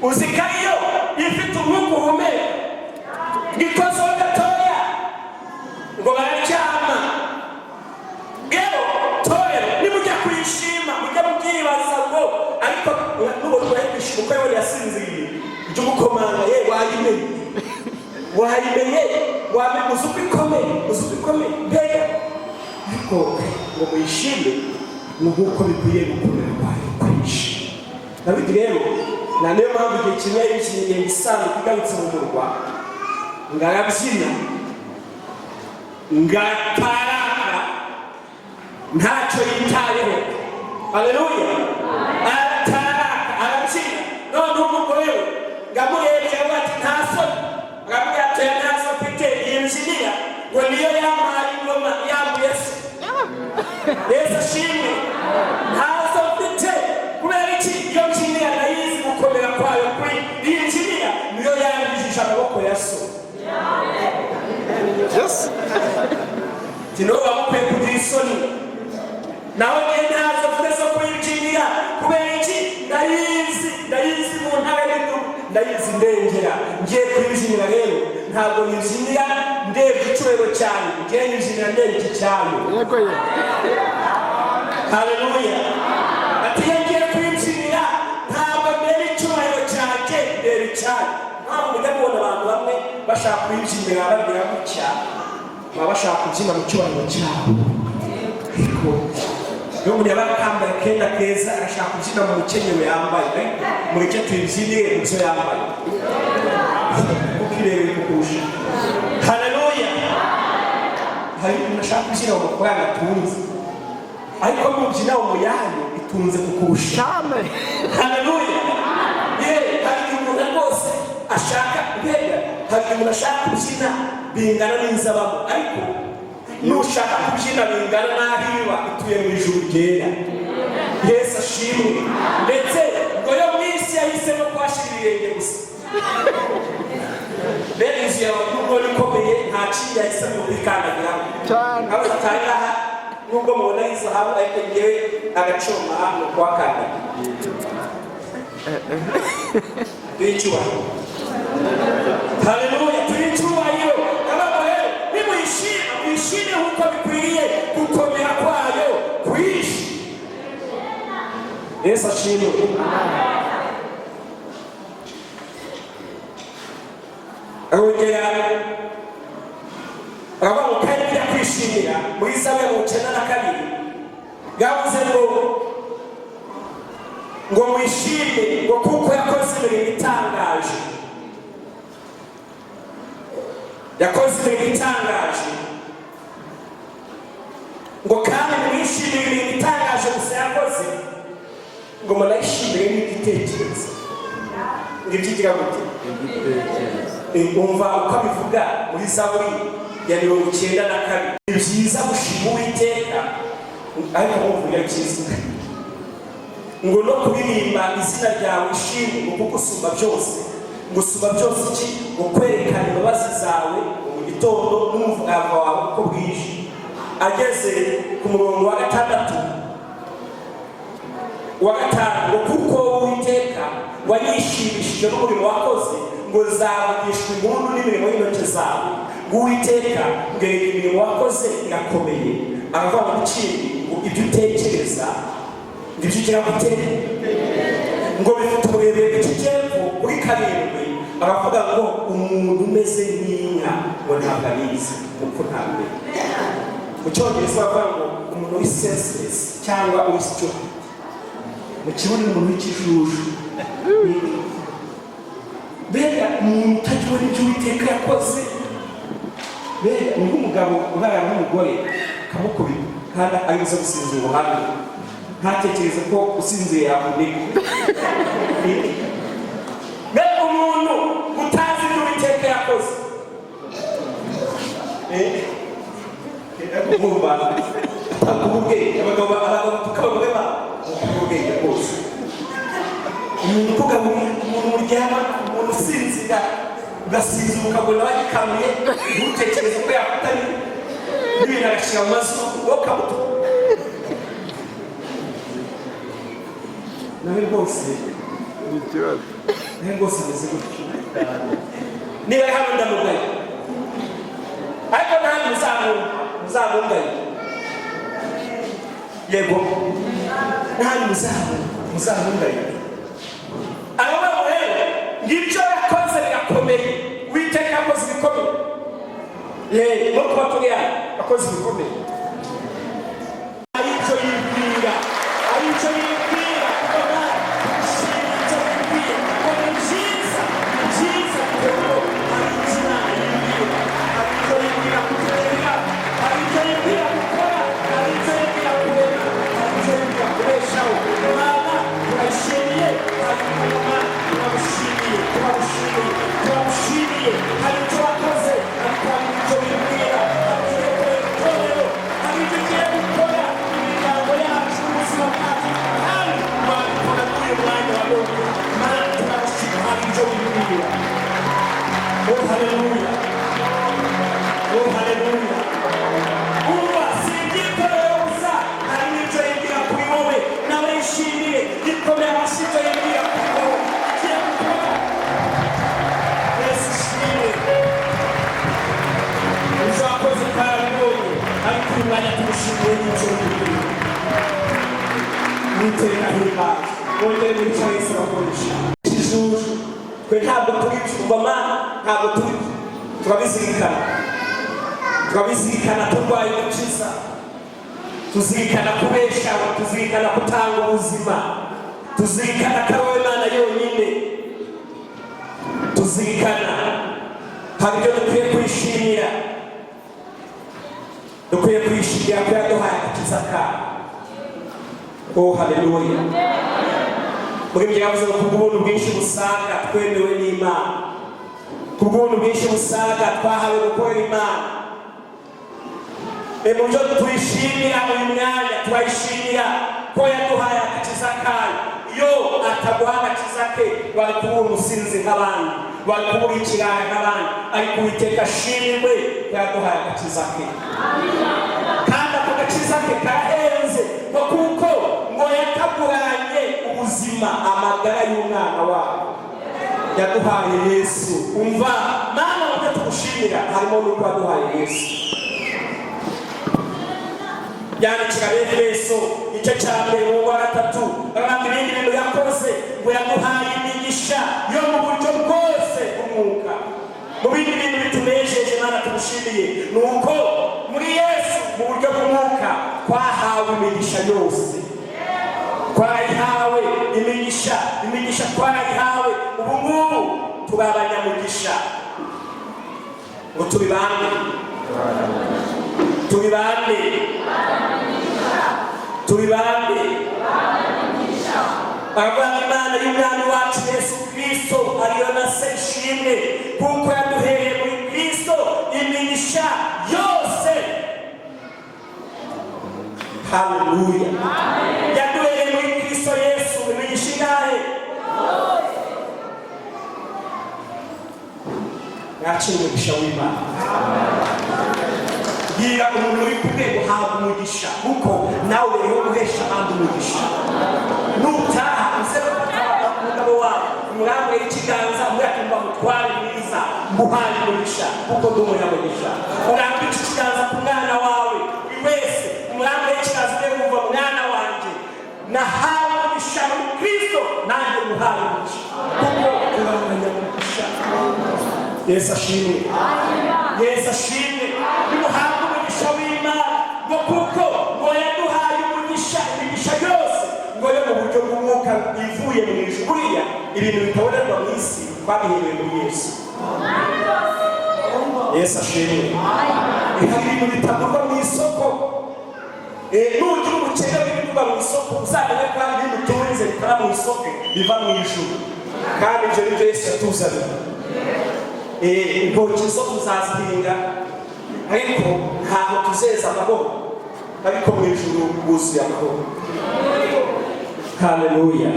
S1: Uzi ko iyo ifite umwuka uhumeka. Gikoze gatoya ngo baracyama. Rero torero nimujya kwishima mujya mubyibaza ngo ariko n'ubu twahishima uko yari yasinziriye. Icyo gukomanga wayimenye uzi uko ikomeye mbega. Ariko ngo muyishime nk'uko bikwiye gukomera kwayo kwinshi. Dawidi rero na niyo mpamvu igihe kimwe yishimiye isanzwe igarutse mu murwa ngarabyina ngataraka ntacyo yitayeho. Haleluya. Arataraka arabyina. None umugore we ngamurebye ati nta soni. Ngamubwira ati nta soni mfite yinjirira ngo niyo yambaye ingoma yambuye se. Yesu ashimwe. Nta soni mfite kubera iki iyo mbyinira ndayizi gukomera kwayo kuri yinjirira niyo yambijije amaboko ya so. Yes. Tino bamukwiye kugira isoni. Naho niyo ntazo mvuze zo kuyinjirira kubera iki ndayizi mu ntara y'indugu ndayizi ndengera. Ngiye kuyinjirira rero ntabwo yinjirira ndebye icyubahiro cyane. Ngiye yinjirira ndebye iki cyane.
S2: Yego ye.
S1: Haleluya. Ati ngiye kuyinjirira ntabwo ndebye icyubahiro cyanjye ndebye cyane. Ntabwo mujya mubona abantu bamwe bashaka kuyinjirira bagira gutya baba bashaka kubyina mu cyubahiro cyabo. Iyo umuntu yaba yambaye akenda keza arashaka kubyina mu mukenyero yambaye mureke tuyibyinire mu byo yambaye kuko irebeye kukurusha. Haleluya. Hari umuntu ashaka kubyina mu mafaranga atunze ariko nubyina mu yanyu itunze kukurusha. Haleluya. Hari umuntu rwose ashaka mbega hari umuntu ashaka kubyina bingana n'inzabamo ariko nushaka kubyina bingana n'ahiba ituye mu ijuru ryera. Yesu ashimwe. Ndetse ngo yo minsi yahisemo kwashira ibirenge gusa. Rero inzu yawe nubwo ikomeye nta kindi yahisemo kwikandagiramo. Abo atari aha nubwo mubona izahabu ariko ngewe agacuma hano kuhakandagira. Tuyicyubahiro. Haleluya. Tuyicyubahiro. Abagore nimuyishime yuko bikwiriye gukomera kwayo kwishi. Yesu ashimwe. Arongera aravuga ngo kandi bijya kwishimira muri Zaburi ya 92 yavuze ngo mwishime ngo kuko yakoze imirimo itangaje. Yakoze imirimo itangaje ngo kandi mwishimire imirimo itangaje gusa yakoze ngo murayishimire n'igitekerezo. Ngibyigira gute? Umva uko bivuga muri Zaburi ya 92. Ni byiza gushima Uwiteka ariko muvuga cyiza ngo no kuririmba izina ryawe ishimwe kuko usumba byose. Ngo usumba byose iki? Ngo kwerekana imbabazi zawe mu gitondo n'umuvugo wawe uko bwije. Ageze ku murongo wa 6 wa 5 ngo kuko Uwiteka wanyishimishije n'umurimo wakoze ngo zavugishwe impundu n'imirimo y'intoki zawe. Ngo Uwiteka ngere imirimo wakoze irakomeye. Aravuga mu kindi ngo ibyo utekereza ngibyo ugira gutera ngo bifite uburebure bw'ikijyepfo kuri 7. Aravuga ngo umuntu umeze nk'inka ngo ntabwo abizi kuko ntabwo. Mu Cyongereza bavuga ngo umuntu uri senseless cyangwa uri stupid. Mu Kirundi umuntu w'ikijuju. Bega umuntu utagira n'ibyo Uwiteka yakoze. Bega ni nk'umugabo uharara n'umugore kamukubita kandi arizo gusinzira ubuhamya. Ntatekereza ko usinziye yakuneka. Bega umuntu utazi ibyo Uwiteka yakoze. Umumba akubwe abagabo tukabageba ukubwe rwose. Umuntu ukugabura umuntu muryama umuntu usinzira ugasinzira ukabona bagikamuye ntutekereze ko yakutari n'ibintu agashyira mu maso wokabuto nawe rwose nawe rwose ameze gutyo. Niba ari hano ndamugaye ariko ntabwo muzamungaye. Yego ntabwo muzamungaye. Aravuga rero ngibyo yakoze birakomeye. Uwiteka yakoze ibikomeye. No kuba turiya yakoze ibikomeye. Aricyo yibwira kubona ishimito yibwira ngo ni byiza kuko ari izina yibwira. Aricyo yibwira kutureba, aricyo yibwira gukora, aricyo yibwira kurema, aricyo yibwira kubeshaho. Imana turayishimiye, hanyuma turamushimiye hari icyo wakoze ariko hari icyo yibwira. Hari icyo ugiye gukora imiryango yacu ubuzima bwacu kandi wabikora muri uyu mwanya wa none. Imana turamushima hari icyo yibwira. Oh haleluya, oh haleluya. Umva si ibyikorero gusa hari n'icyo yibwira kuri wowe nawe yishimiye gikomeye hasi icyo yibwira kuri wowe igiye gukora. Yesu ishimwe. Ibyo wakoze twarabibonye ariko uyu mwanya tumushimiye n'icyo yibwira. Uwiteka ahimbaze. Wongere n'icyo Yesu abakoresha ikijuju. Twe ntabwo turibyumva Mana, ntabwo turabizirikana turwaye gukiza, tuzirikana kubeshaho, tuzirikana gutanga ubuzima, tuzirikana ko wowe Mana yonyine, tuzirikana hari ibyo dukwiye kwishimira. Dukwiye kwishimira ko yaduhaye agakiza kawe. Oh haleluya. Muri ibyo yavuze ngo kubw'ubuntu bwinshi busaga twemewe n'Imana, kubw'ubuntu bwinshi busaga twahawe gukorera Imana. Mu byo twishimira uyu mwanya turayishimira ko yaduhaye agakiza kawe. Iyo ataguha agakiza ke wari kuba umusinzi nk'abandi, wari kuba uri ikirara nk'abandi, ariko Uwiteka ashimwe ko yaduhaye agakiza ke. Kandi ako gakiza ke karahenze kuko ngo yakaguranye ubuzima amagara y'umwana wawe. Yaduhaye Yesu. Umva Mana, mu byo tugushimira harimo n'uko yaduhaye Yesu. yandikira Efeso igice cya mbere mu wa 3 abandi ibindi bintu yakoze ngo yaduhaye imigisha yo mu buryo bwose umwuka. Mu bindi bintu bitunejeje Imana tumushimiye nuko muri Yesu mu buryo bw'umwuka twahawe imigisha yose, twayihawe imigisha twayihawe. Ubu ngubu tuba abanyamugisha ngo tubibane Abana Imana y'umwami wacu Yesu Kristo ariyo na se ishimwe kuko yaduhereye muri Kristo imigisha yose. Haleluya. Yaduhereye muri Kristo Yesu imigisha ingahe? Ngaci umugisha w'Imana. Gira umuntu uri kumwe guhabwa umugisha kuko nawe rero guhesha abandi umugisha. Nutaha uzefata umugabo wawe umurambo y'ikiganza muratumba mutware mwiza muhaye umugisha kuko ndi umunyamugisha. Urambe ikiganza ku mwana wawe wese umurambo y'ikiganza ube wumva mwana wanje nahawe umugisha muri Kristo nanjye muhaye umugisha kuko ndi umunyamugisha. Yesu ashimwe. Yesu ashimwe. Nimuhabwe umugisha w'Imana ngo kuko ngo yaduhaye umugisha imigisha yose ngo yo mu buryo bw'umwuka ivuye mu ijuru. Buriya ibintu bitabonerwa mu isi twabiherewe muri Yesu. Yesu ashimwe. Hari ibintu bitagurwa mu isoko. Nugira umukene w'ibigurwa mu isoko uzamenye ko hari ibintu turinze bitara mu isoko biva mu ijuru kandi ibyo ni byo Yesu yatuzaniye. Intoki zo tuzazihinga ariko ntabwo tuzeza amahoro ariko mu ijuru buzuye amahoro. Haleluya.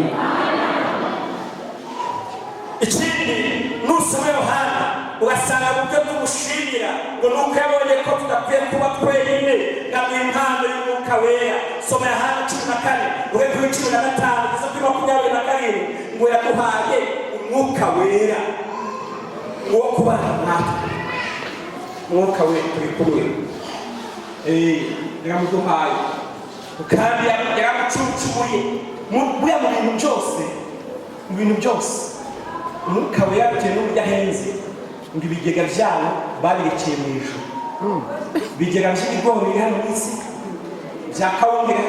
S1: Ikindi nusoma Yohana ugasanga mu byo tumushimira ngo nuko yabonye ko tudakwiye kuba twenyine ngamuha impano y'umwuka wera. Soma Yohana 14 kuri 15 kugeza kuri 27 ngo yaduhaye umwuka wera uwo kubana natwe. Umwuka we turi kumwe yaramuduhaye kandi yaramucucuye mu bintu byose. Umwuka we yabitewe n'uburyo ahenze ngo ibigega byabo babirekeye mu ijuru. Ibigega by'ibigori biri hano mu isi, bya kawunga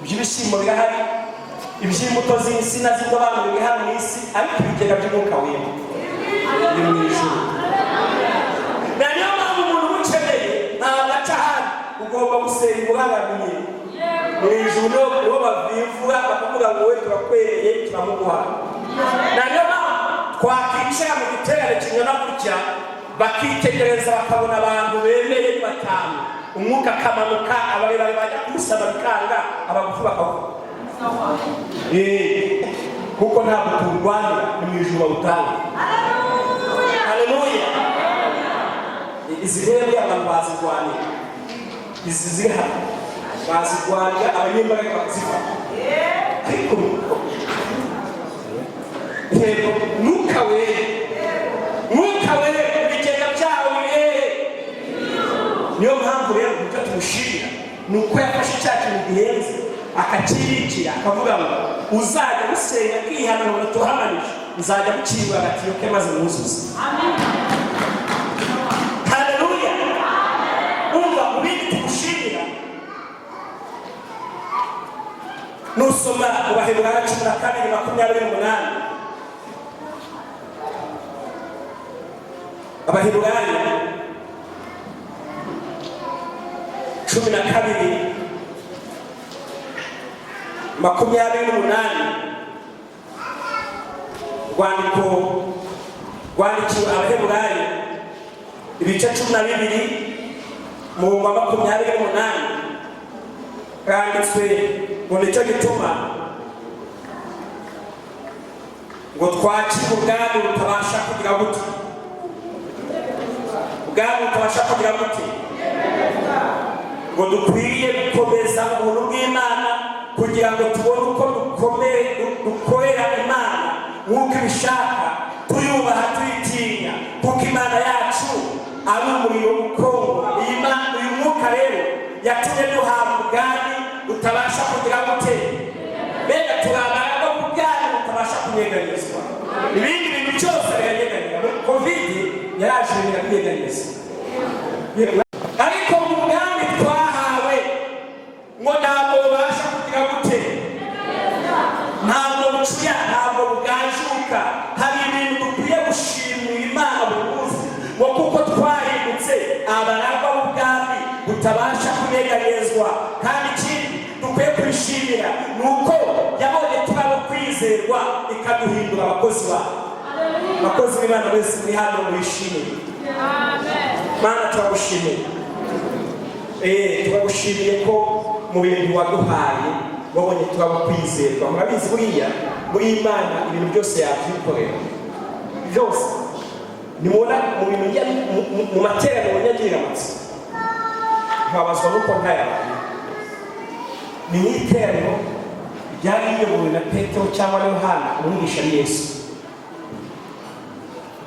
S1: by'ibishyimbo birahari, iby'imbuto z'insina z'indobanure biri hano mu isi, ariko ibigega by'umwuka we biri mu ijuru. Na niyo mpamvu umuntu umukeneye ntabwo aca hano, ugomba gusenga ubangamiye mu ijuru. Nibo bavivura bakavuga ngo we turakwereye turamuguha. Na niyo mpamvu twakwicara mu giterane kingana gutya bakitegereza bakabona abantu bemeye batanu, umwuka akamanuka, abarebare bajya kumusaba bikanga, abagufi bakavuga kuko ntabwo turwanira ni mu ijuru bawutanga. Haleluya. Izi rero abantu bazirwanira, izi ziri hano bazirwanira, abanyembaraga bakazifata ariko mwuka we ibigega byawe bihehe. Niyo mpamvu rero ibyo tumushimira ni uko yafashe cya kintu gihenze akakibikira akavuga ngo uzajya gusenga kwihanura tuhamanije nzajya gucibwa agatiyo ke maze mwuzuze. Haleluya. Umva ubindi tumushimira nusoma mu Baheburayo 12:28 Abaheburayo 12:28 rwandiko rwandikiwe Abaheburayo ibice 12 mu 28 rwanditswe ngo nicyo gituma ngo twakire ubwami butabasha kugira gute, ubwami butabasha kugira gute, ngo dukwiye gukomeza ubuntu bw'Imana kugira ngo tubone uko dukorera Imana nk'uko ibishaka, tuyubaha tuyitinya kuko Imana yacu ari umuriro ukongora. Uyu mwuka rero yatumye duhabwa butabasha kugira gute mbega turabara no kubwira butabasha kunyeganizwa ibindi bintu byose biranyeganyega covid yaraje kunyeganizwa ariko mu bwami twahawe ngo ntabwo babasha kugira gute ntabwo bucuya ntabwo bugajuka hari ibintu dukwiye gushimira Imana buri munsi ngo kuko twahindutse abaragwa b'ubwami butabasha kunyeganizwa kandi ikindi dukwiye kwishimira ni uko yabonye turabo kwizerwa ikaduhindura abakozi bayo abakozi b'Imana bose muri hano mwishimire Mana turagushimiye turagushimiye ko mu bintu waduhaye wabonye turabo kwizerwa murabizi buriya muri Imana ibintu byose yabyikorera byose nimubona mu bintu mu materaniro nyagiramutse nkabazwa nuko ntayabaye ni iteraniro ryari riyobowe na Petero cyangwa na Yohana umwigisha ni Yesu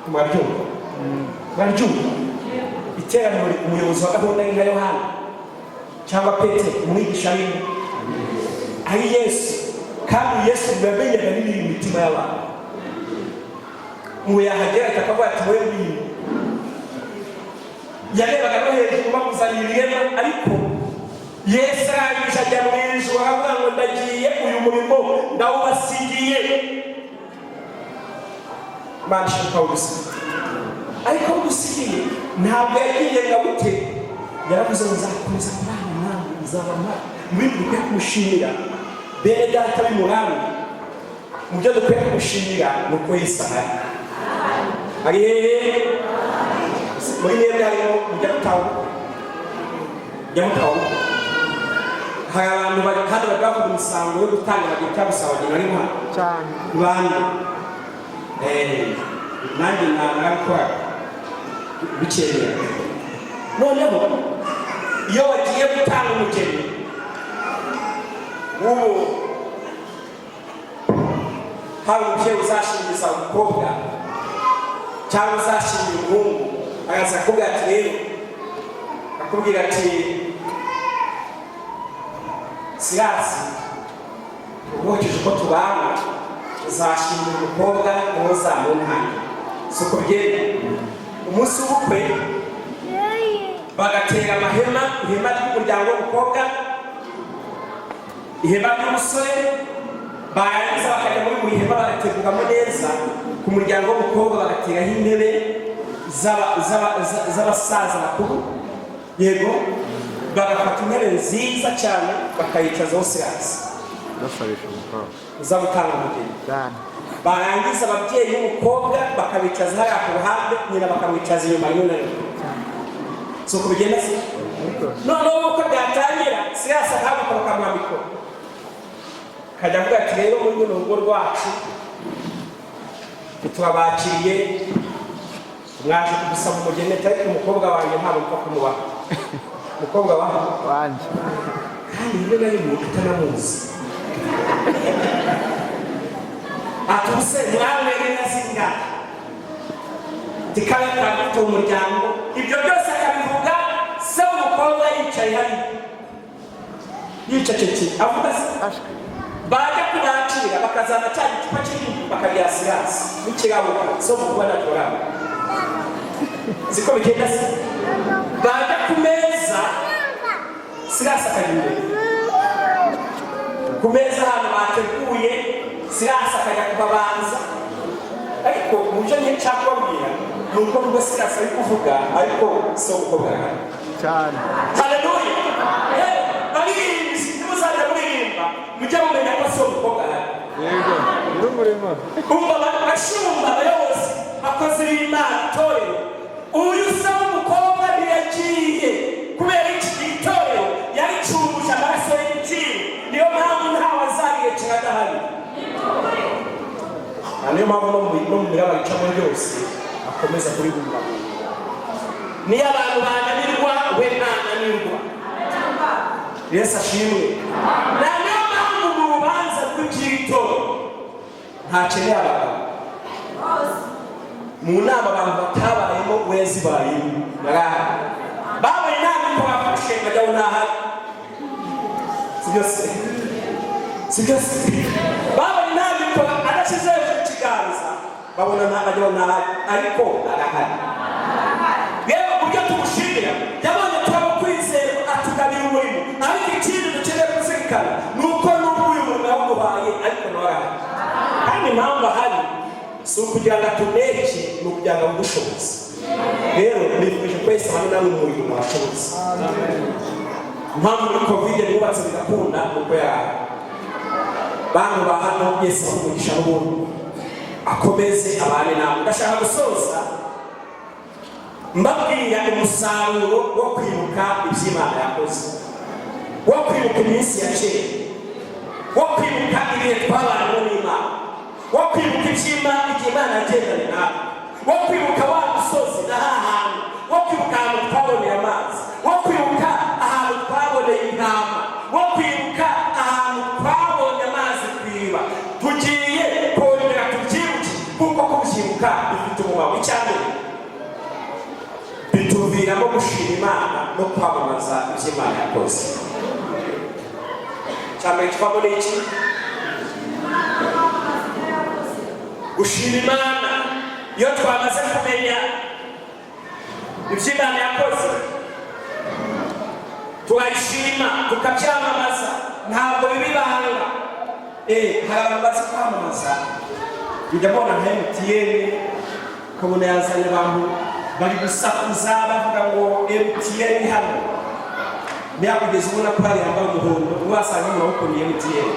S1: murabyumva iteraniro umuyobozi wa gahunda ni Yohana cyangwa Petero umwigisha ni ari Yesu kandi Yesu yamenyaga n'ibiri mu mitima y'abantu ngo yahagera akavuga ati wowe wino yarebaga no hejuru bamuzanira ihema ariko Yesu arangije ajya mu ijuru aravuga ngo ndagiye uyu murimo ndawubasigiye manisha Pawulo ariko udusigiye ntabwo yagiye ngabute yaravuze ngo nzakomeza kubana nawe nzabana ibindi dukwiye kumushimira bene data b'imurami mu byo dukwiye kumushimira ni uko Yesu ahari muri mwebwe harimo mujya mutahuka hari abantu bari hano bagavuga imisango yo gutangira gutya gusaba bagena ari nka
S2: cyane
S1: bandi nanjye nabikora bikenewe noneho iyo wagiye gutanga umugeni ubu hari umubyeyi uzashingiza umukobwa cyangwa uzashingira umuhungu agaza akubwira ati rero akubwira ati Sirasi ubuhukije uko tubana uzashingira umukobwa uwo zamuntanye si uko byera umunsi w'ubukwe bagatera amahema ihema ry'umuryango w'umukobwa ihema ry'umusore barangiza bakajya muri buri hema bagateguramo neza ku muryango w'umukobwa bagateraho intebe z'abasaza bakuru yego bagafata intebe nziza cyane bakayicazaho Sirasi uzamutanga umugeni barangiza ababyeyi b'umukobwa bakabicaza hariya ku ruhande nyina bakamwicaza inyuma rimwe na rimwe si uko bigenda se noneho uko byatangira Sirasi akahaguruka bakamwambikora kajya avuga ati rero muri runo rugo rwacu turabakiriye mwaje kudusaba umugeni ariko umukobwa wanjye ntabwo mpfa kumubaha umukobwa wanjye kandi rimwe na rimwe utanamuzi atuse mwawe neza tikawe kaguto umuryango ibyo byose akabivuga se umukobwa yicaye hari yiceceke avuga se baje kubakira bakazana cyane icupa kinini bakagira Sirasi n'ikirahure so mukubona toraba ziko bigenda se baje ku meza Sirasi akagenda ku meza hano bateguye Sirasi akajya kubabanza ariko muje n'icyakubwira nuko ngo Sirasi ari kuvuga ariko so umukobwa
S2: cyane
S1: haleluya mujya mumenya ko so umukobwa
S2: yego n'umurimo
S1: umva bashumba abayobozi bakoze Imana itorero uyu se w'umukobwa ntiyagiye kubera iki itorero yaricumuje amaraso y'igiciro niyo mpamvu ntawe azariye kiradahari niyo mpamvu no mu miraba icamo ryose akomeza kuribungabunga niyo abantu bananirwa we ntananirwa Yesu ashimwe ntakeneye abagabo mu nama abantu batabayemo wezibayemo babaye inama ko bafashe bajyaho ntahari sigasi baba nabi ko adashize ikiganza babona ntabajyona ariko arahari rero buryo tumushimira yabonye twaba kwizera atugabira umurimo ariko ikintu dukeneye kuzirikana nuko n'ubwo uyu muntu yamubaye ariko n'arahari kandi impamvu ahari si ukugira ngo atuneke ni ukugira ngo agushoboze rero nifuje kwese hamwe nawe umurimo washoboze impamvu muri covid yubatse bigakunda nuko yahaye bantu ba hano Yesu umugisha n'ubuntu akomeze abane nawe. Ndashaka gusoza mbabwira umusaruro wo kwibuka iby'Imana yakoze, wo kwibuka iminsi ya kera, wo kwibuka ibihe twabanye n'Imana, wo kwibuka iby'Imana yagendanye nawe, wo kwibuka wa musozi na hantu, wo kwibuka ahantu twaboneye amazi, wo kwibuka ahantu twaboneye intama, wo kwibuka ahantu twabonye amazi kwiba. Tugiye kongera tubyibuke kuko kubyibuka bifite umumaro. Icyambere bituviramo gushima Imana no kwamamaza iby'Imana yakoze. Icyambere twabona iki? Gushima Imana. Iyo twamaze kumenya iby'Imana yakoze turayishima tukabyamamaza, ntabwo bibibanga. Hari abantu bazi kwamamaza, bijya mbona nka MTN ukabona yazanye abantu bari gusakuza bavuga ngo MTN hano, niyo kugeza ubona ko hari yambaye umuhondo wasanga mu maboko ni MTN.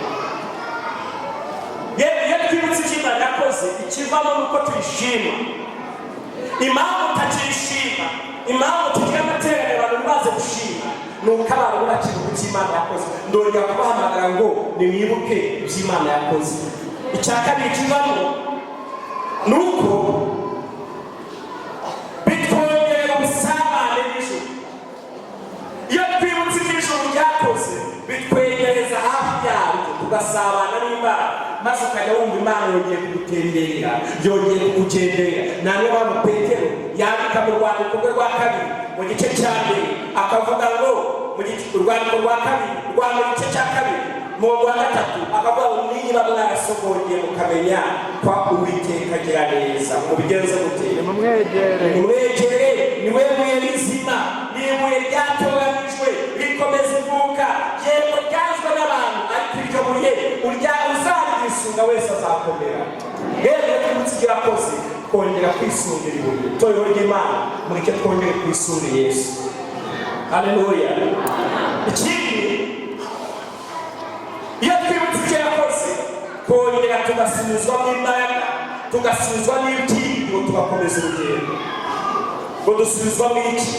S1: Iyo twibutse iby'Imana yakoze ikivamo nuko tuyishima. Impamvu utakishima, impamvu tugira amateraniro abantu baze gushima, nuko abantu bakibuka iby'Imana yakoze. Ndongera kubahamagara ngo nimwibuke iby'Imana yakoze. Icya kabiri kivamo nuko bitwongerera ubusabane n'ijuru. Iyo twibutse iby'ijuru ryakoze bitwegereza hafi yaryo tugasabana n'Imana, maze ukajya wumva Imana yongeye kugutemberera, yongeye kukugenderera. Naniyo mpamvu Petero yandika mu rwandiko rwe rwa kabiri mu gice cya mbere akavuga ngo urwandiko rwa kabiri rwa mu gice cya kabiri mu rwa gatatu akavuga ngo niba mwarasogongeye mukamenya kwa Uwiteka agira neza mubigenze mute? Nimumwegere, niwe buye rizima, n'ibuye ryatoranijwe rikomeza imfuruka, yego ryazwe n'abantu, ariko iryo buye uzaryisunga wese azakomera. Rero twibutse ibyo yakoze twongera kwisungira ibuye. Itorero ry'Imana mureke twongere kwisungira Yesu. Haleluya. Ikindi, iyo twibutse ibyo yakoze twongera tugasubizwamo imbaraga, tugasubizwa n'ibyiringiro, tugakomeza urugendo. Ngo dusubizwamo iki?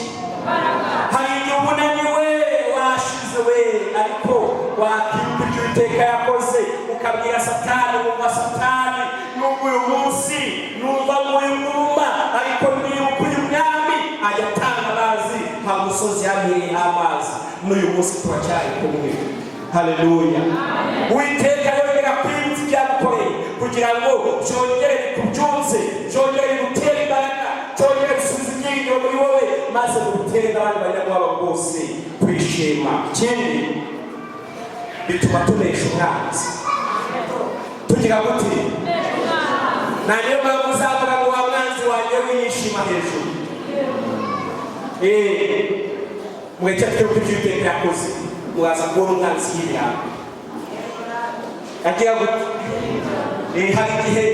S1: Hari igihe unaniwe washize we, ariko wakwibuka ibyo Uwiteka yakoze ukabwira Satani, wumva Satani nubwo uyu munsi numva muri nguma, ariko nibuka uyu mwami ajya atanga amazi nta musozi yabereye amazi, n'uyu munsi turacyari kumwe. Haleluya. Uwiteka yongera kwibutsa ibyagukoreye kugira ngo byongere bikubyutse, byongere bigutere imbaraga, byongere bisubize ibyiringiro muri wowe, maze utere n'abandi banyamwaba bose kwishima. Ikindi bituma tunesha umwanzi. Tugira gute? Na niyo mpamvu uzavuga ngo wa mwanzi wanjye wiyishima hejuru. Mureke twibuke ibyo Uwiteka yakoze, muraza kubona umwanzi hirya agira gute? Hari igihe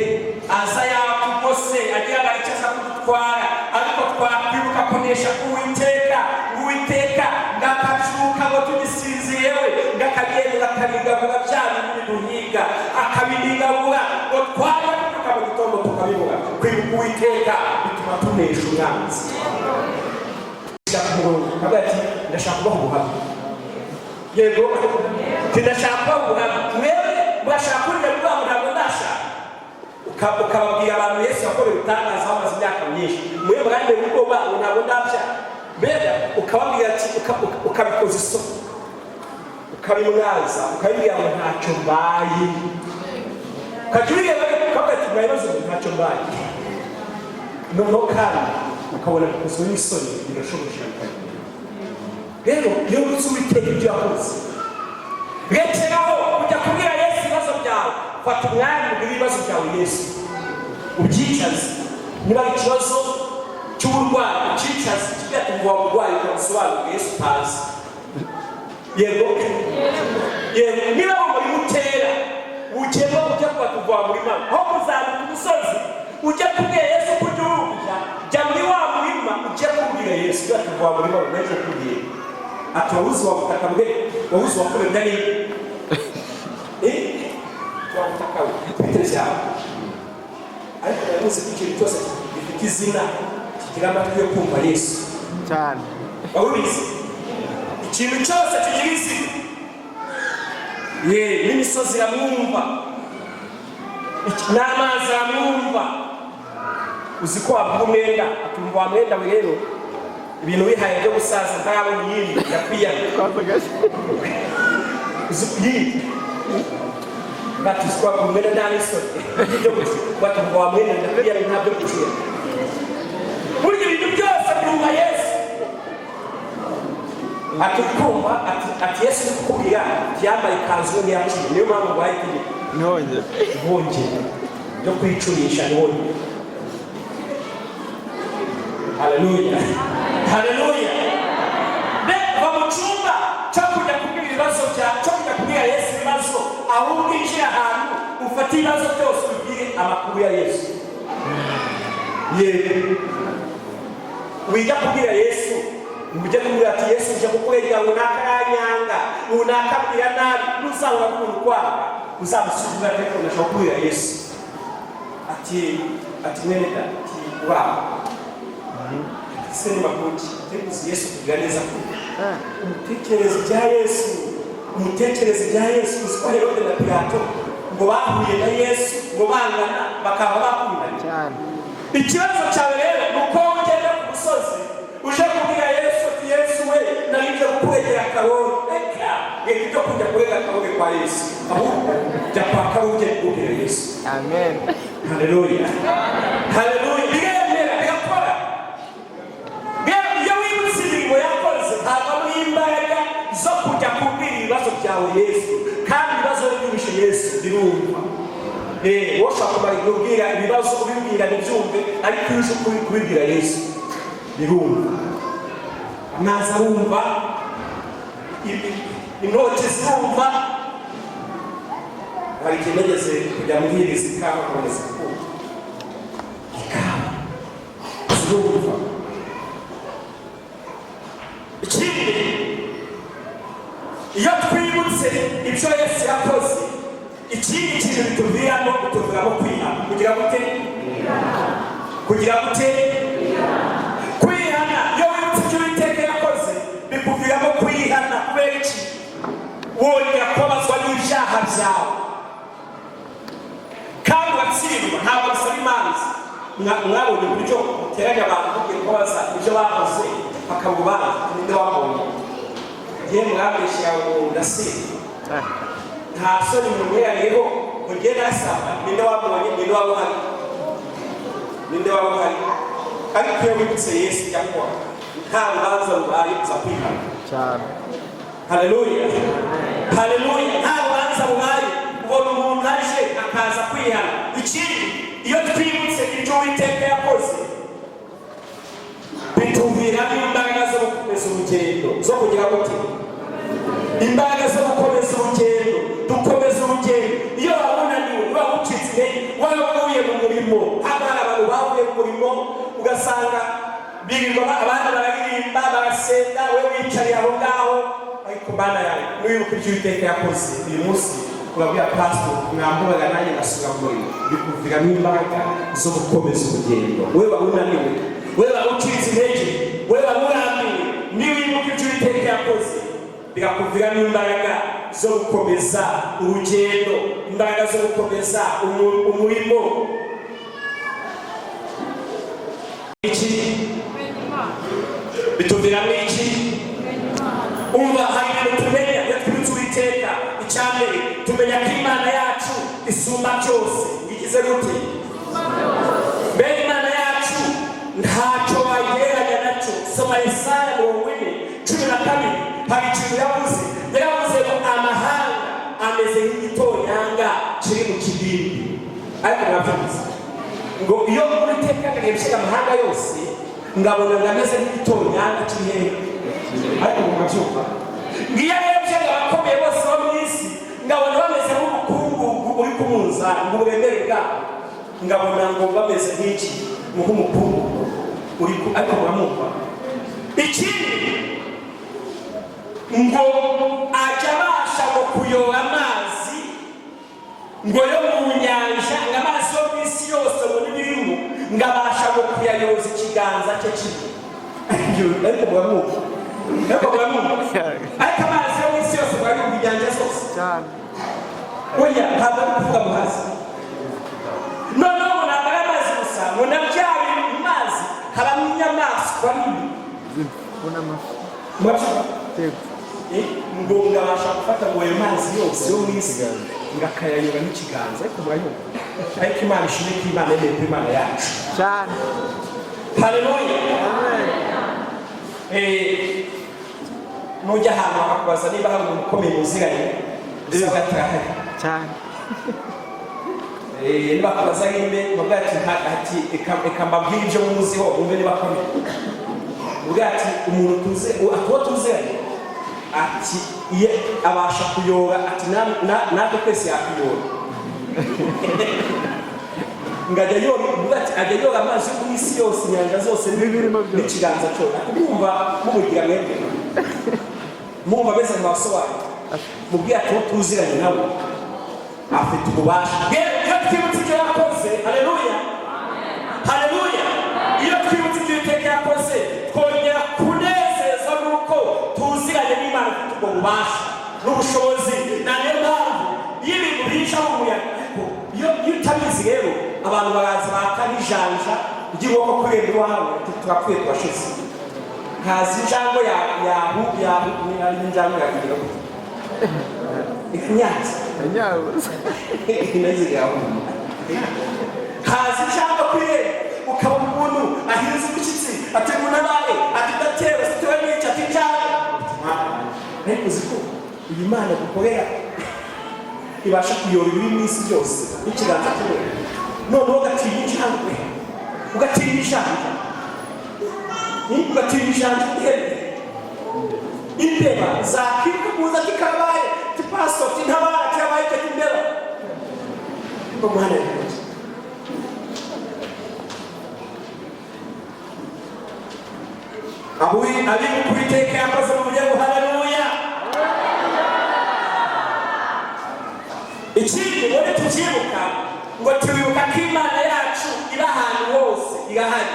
S1: aza yakugose agira ngo icyo aza kudutwara, ariko twakwibuka kunesha k'Uwiteka. Uwiteka ngakabyuka ngo tugisinziriyewe, ngakagenda akabigabura bya bintu duhiga, akabinigabura ngo twaba tuka mu gitondo tukabibura. Kwibuka Uwiteka bituma tunesha umwanzi. Hagati ndashaka kubaha ubuhamya. Yego ndashaka kubaha ubuhamya. Mwewe murashaka kurira rwabo ntabwo ndashaka ukababwira abantu Yesu yakoreye ibitangaza bamaze imyaka myinshi, mwewe mwande urugo rwabo ntabwo ndabya. Mbega ukababwira ati ukabikoza isoko, ukabimwaza, ukabibwira ngo ntacyo mbaye, ukajya ukavuga ati mwabibazo ntacyo mbaye. Noneho kandi ukabona kukozwe n'isoni birashoboka. Rero iyo uzi Uwiteka ibyo yakoze rekeraho kujya kubwira Yesu ibibazo byawe. Fata umwanya ubwire ibibazo byawe Yesu, ubyicaze. Niba ari ikibazo cy'uburwayi ucyicaze, kigira ati ngo wamurwayi ukamusobanurira Yesu utazi. Yego niba wumva utera ugenda ujya kuva muri mama aho kuzamuka umusozi ujya kubwira Yesu kujya urujya jya muri wa murima ujya kubwira Yesu ati kuva muri mama neza kubwira ati wawuzi wa butaka bwe wawuzi wa kure ndani wa butaka bite cyane ariko yavuze ko ikintu cyose gifite izina kigira amatwi yo kumva Yesu
S2: cyane.
S1: wawubizi ikintu cyose kigira izina n'imisozi iramwumva, n'amazi aramwumva. Uzi ko wavuga umwenda akumva wa mwenda we rero ibintu wihaye byo gusaza ntabona yindi yakwiyana uzi yindi batuzwa ku mwenda n'isoni ibyo batumva wa mwenda yakwiyana ntabyo gucira. Burya ibintu byose byumva Yesu. Atukumva ati Yesu kukubwira yambaye ikanzu y'abaciye niyo mpamvu ngo ahite ntonge yo kwicurisha none. Haleluya haleluya. Va mu cyumba cyo kujya kubwira ibibazo byawe, cyo kujya kubwira Yesu ibibazo, ahubwo injira ahantu ufata ibibazo byose ubwire amakuru ya Yesu. Wiga kubwira Yesu ujya kumubwira ati Yesu uje kukurengera unakanyanga unakabwira nabi nuzahora kumurwara uzamusuzumira ariko nashaka kubwira Yesu ati mwene ati wow sema kuti teguzi Yesu kugira neza ko umutekereze bya Yesu usiko Herode na Pilato ngo bahuye na Yesu ngo bangana bakaba bakundana cyane. Ikibazo cyawe rero nuko ugenda ku musozi uje kubwira Yesu ati Yesu we narije kukwegera Karoli eka ngibyo kujya kurega Karoli kwa Yesu ahubwo jya kwa Karoli kubwira Yesu.
S2: Amen.
S1: Haleluya haleluya. Bigenda bigakora iyo wibutse ibintu yakoze havamo imbaraga zo kujya kubwira ibibazo byawe Yesu, kandi ibibazo by'ibishe Yesu birumva. Woshaka kubwira ibibazo ubibwira ntibyumve, ariko iyo uje kubibwira Yesu birumva. Amazi arumva, intoki zirumva. Hari igihe nageze kujya muhiriza ikawa kuboneza kumva ikawa zirumva. Ikindi iyo twibutse ibyo Yesu yakoze, ikindi kintu bituviramo kwihana. Kugira gute kwihana. Iyo wibutse ibyo Uwiteka yakoze bikuviramo kwihana. Kubera iki? Wongera kubabazwa n'ibyaha byawe kandi watsindwa. Ntabwo bisaba imanza. Mwabonye uburyo muteranya abantu kugira kubaza ibyo bakoze bakabubaza. Ninde wabonye? Ngiye mwabeshye yawe ndasinda nta soni mumwereyeho ugenda asaba. Ninde wabonye? Ninde wabuhari? Ariko iyo wibutse Yesu yakora nta rubanza rubaye uza kwihana cyane. Haleluya haleluya. Nta rubanza rubaye ubona umuntu aje akaza kwihana. Ikindi iyo twibutse ibyo Uwiteka yakoze bituviramo imbaraga zo gukomeza urugendo, zo kugira gute imbaraga zo gukomeza urugendo. Dukomeza urugendo. Iyo wabonaniwe uba ucitse waba uvuye mu murimo, abana abantu bavuye mu murimo ugasanga birirwa abana bararirimba barasenga, we wicariye aho ngaho. Ariko bana yawe niwibuka ibyo Uwiteka yakoze uyu munsi urabwira pastor mwambubaga nanjye ngasubira mu murimo, bikuviramo imbaraga zo gukomeza urugendo. We wabonaniwe, we wabucitse intege, we waburambiwe, niwibuka ibyo Uwiteka yakoze bikakuviramo imbaraga zo gukomeza urugendo, imbaraga zo gukomeza umurimo. Iki bituviramo iki? Umva hari ibintu tumenya yatwibutse Uwiteka. Icyambere tumenya ko Imana yacu isumba byose. Igize gute? Mbere Imana yacu ntacyo wagereranya nacyo. Soma Yesaya 40:12. Hari ikintu yavuze ngo amahanga ariko mwabyumvise ngo iyo Uwiteka agiye amahanga yose ngabona ngameze nk'igitonyanga cy'ihehe ariko mwabyumva ngiye rero abakomeye bose bo mu isi ngabona bameze nk'umukungugu uri ku munzani ngo uburemere bwabo ngabona ngo bameze nk'iki nk'umukungugu uri ariko muramwumva ikindi ngo ajya abasha ngo kuyora amazi ngo yo mu nyanja ngo amazi yo mu isi yose ngo n'ibirimo ngo abasha ngo kuyayoza ikiganza cye kimwe ariko muramwumva ariko amazi yo mu isi yose ngo ari mu nyanja zose oya ntabwo ari kuvuga mu hasi noneho ngo ntabwo ari amazi gusa ngo na bya bintu mu mazi habamo inyamaswa nini ngo ngabasha gufata ngo ayo mazi yose yo mu isi ngakayayora n'ikiganza ariko murayumva ariko Imana ishimwe ko Imana yemeye ko Imana yacu cyane haleluya nujya ahantu bakakubaza niba hari umuntu ukomeye muziranye usanga atarahari cyane niba kubaza nk'imbe mubwira ati eka mbabwire ibyo muziho mwumve niba akomeye mubwira ati umuntu tuzi atuwo tuziranye ati iyo abasha kuyora ati natwe twese yakuyora ngajya yora mubwira ati ajya yora amazi yo mu isi yose inyanja zose n'ikiganza cyose kumva mumugira mwebwe mumva bese mwasobanura mubwira ati uwo tuziranye nawe afite ububasha iyo twibutse ibyo yakoze haleluya haleluya iyo twibutse ibyo Uwiteka yakoze twongera kunezeza nuko tuziranye n'Imana ifite ubwo bubasha n'ubushobozi na niyo mpamvu iyo ibintu bica mu muyaga iyo utabizi rero abantu baraza bakana ijanja ry'inkoko kureba iwawe turapfuye twashize ntazi injangwe yahu injangwe yakugira gute ikunyanza inazi yawe hazi injangwe kureba ukabona umuntu ahinze umushyitsi ati munabaye ati datewe sitewe n'icyo ati injangwe ariko uzi ko iyi Mana gukorera ibasha kuyora ibiri mu isi byose n'ikiganza kimwe noneho ugatinya injangwe ugatinya ijanja ugatinya ijanja ihene imbeba zakiruka kuza kikabaye tipasoti ntabara kirabaye imbeba ngo Mana yakoze ari mu Uwiteka yakoze mu buryo haleluya ikindi muri tukibuka ngo turibuka ko Imana yacu iri ahantu hose irahari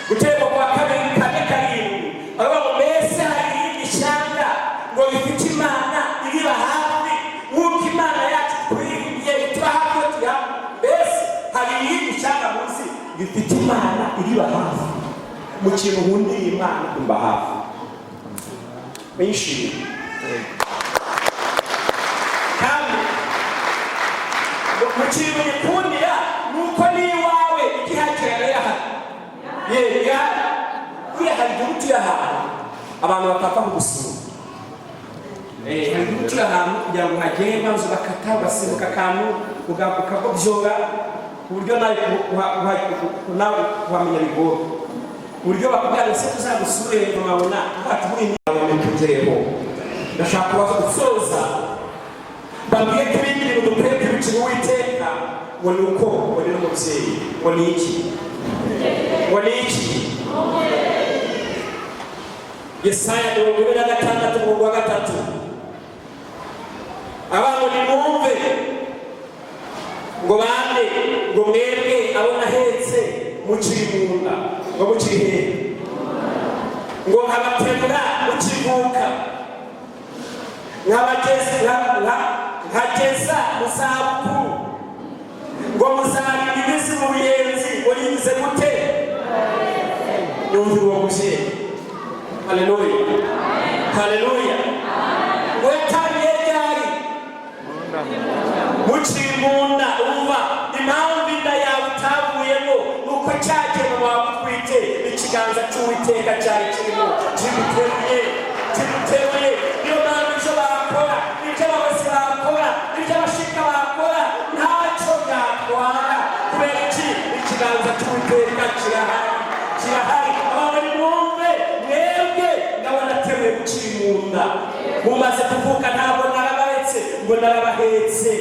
S1: gutegwa kwa kabiri kane karindwi aho ngo mbese hari ishyanga ngo bifite Imana iriba hafi nk'uko Imana yacu twiriye tuba hafi yo turi hafi mbese hari ishyanga munsi bifite Imana iriba hafi mu kintu nkundira Imana kumba hafi mwishimye mu kintu gikundira nuko n'iwawe igihagera yahari hari igihugu turi ahantu abantu batapfa kugusura hari igihugu turi ahantu kugira ngo uhagere maze ugakata ugasimbuka akantu ukagobyora ku buryo nawe kuhamenya bigora ku buryo bakubwira se tuzagusure nkabona batubwiye imyaka mikugereho ndashaka kubaza gusoza babwiye ko ibindi bintu dukwiye kwibukira Uwiteka ngo ni uko ngo ni n'umubyeyi ngo ni iki Yesaya 46:3 abantu nimwumve ngo bande ngo mwebwe abo nahetse mukiri mu nda ngo mukiri hehe ngo nkabaterura mukivuka nkageza mu zabukuru ngo muzarira iminsi mu buyenzi ngo yigize gute yumvira uwo mubyeyi haleluya haleluya ngo yatangiye ryari mukiri mu nda umva impamvu inda yawe itavuyemo nuko cyagenda wagutwite ikiganza cy'Uwiteka cyari kirimo kiguteruye niyo mpamvu ibyo bakora ibyo abayobozi bakora ibyo abashika bakora ntacyo ikiganza cy'Uwiteka kirahari abari mwumve mwebwe nawe nateruye mukiri mu nda mumaze kuvuka ntabwo narabahetse ngo narabahetse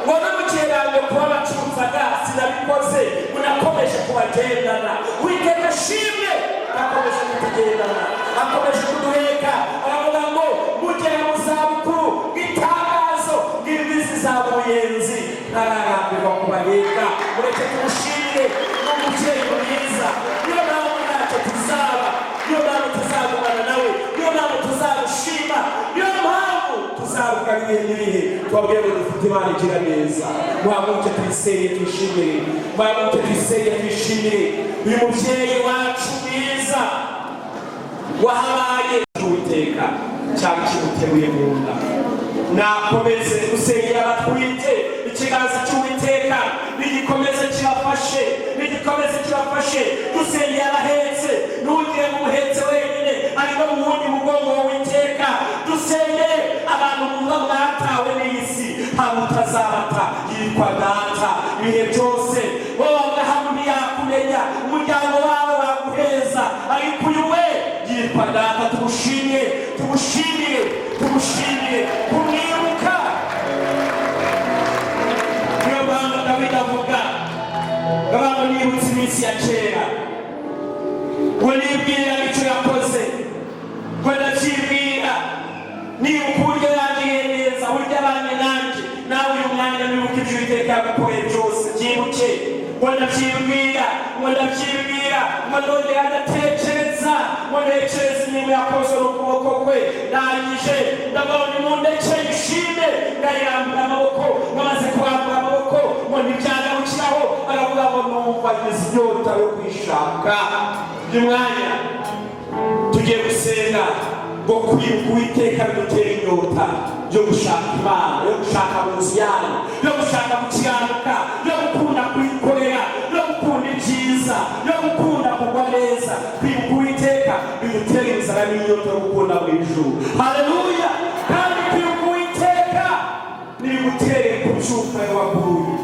S1: ngo no mukirango kuba bacumvaga sinabikoze munakomeje kubagendana Uwiteka shimwe akomeje kutugendana akomeje kuduheka aravuga ngo mugera mu zabukuru itangazo ng'ibizi za muyenzi ntararambirwa kubaheka mureke tumushimire n'umubyeyi mwiza niyo mpamvu ntacyo tuzaba niyo mpamvu tuzagumana nawe niyo mpamvu tuzamushima niyo mpamvu tuzaruka ibihe n'ibihe twabwiye ngo dufite Imana igira neza muhaguruke tuyisenge tuyishimire muhaguruke tuyisenge tuyishimire uyu mubyeyi wacu mwiza wahabaye Uwiteka cyangwa kimuteruye mu nda nakomeze gusengera abatwite ikiganza cy'Uwiteka nigikomeze kirafashe dusengera abahetse ntugire ngo umuhetse wenyine ariko mu wundi mugongo w'Uwiteka dusengere abantu bumva mwatawe n'isi haba utazabata yitwa data ibihe byose wowe hamwe ntiyakumenya umuryango wawe waguheza ariko uyu we yitwa data tumushimire kumwibuka niyo mpamvu Dawidi avuga abantu nibutse iminsi ya kera ngo nibwira icyo yakoze ngo ndacyibwira niba uburyo yangiriye neza burya abanye nanjye nawe uyu mwanya nibuka ibyo Uwiteka yagukoreye byose byibuke ngo ndabyibwira ngo nongera ndatekereza ngo ntekereze imirimo yakoze n'ukuboko kwe ndangije ndabona imundeke ishime ndayirambura amaboko ngamaze kurambura amaboko ngo ntibyangarukiraho aravuga ngo numva ngize inyota yo kwishaka uyu mwanya tugiye gusenga ngo kwibuka Uwiteka bidutera inyota yo gushaka Imana yo gushaka munsi yayo yo gushaka gukiranuka yo gukunda kuyikorera yo gukunda ibyiza yo gukunda kugwa neza kwibuka Uwiteka bidutera inzara n'inyota yo gukunda mu ijuru haleluya kandi kwibuka Uwiteka nibigutere kubyuka waguye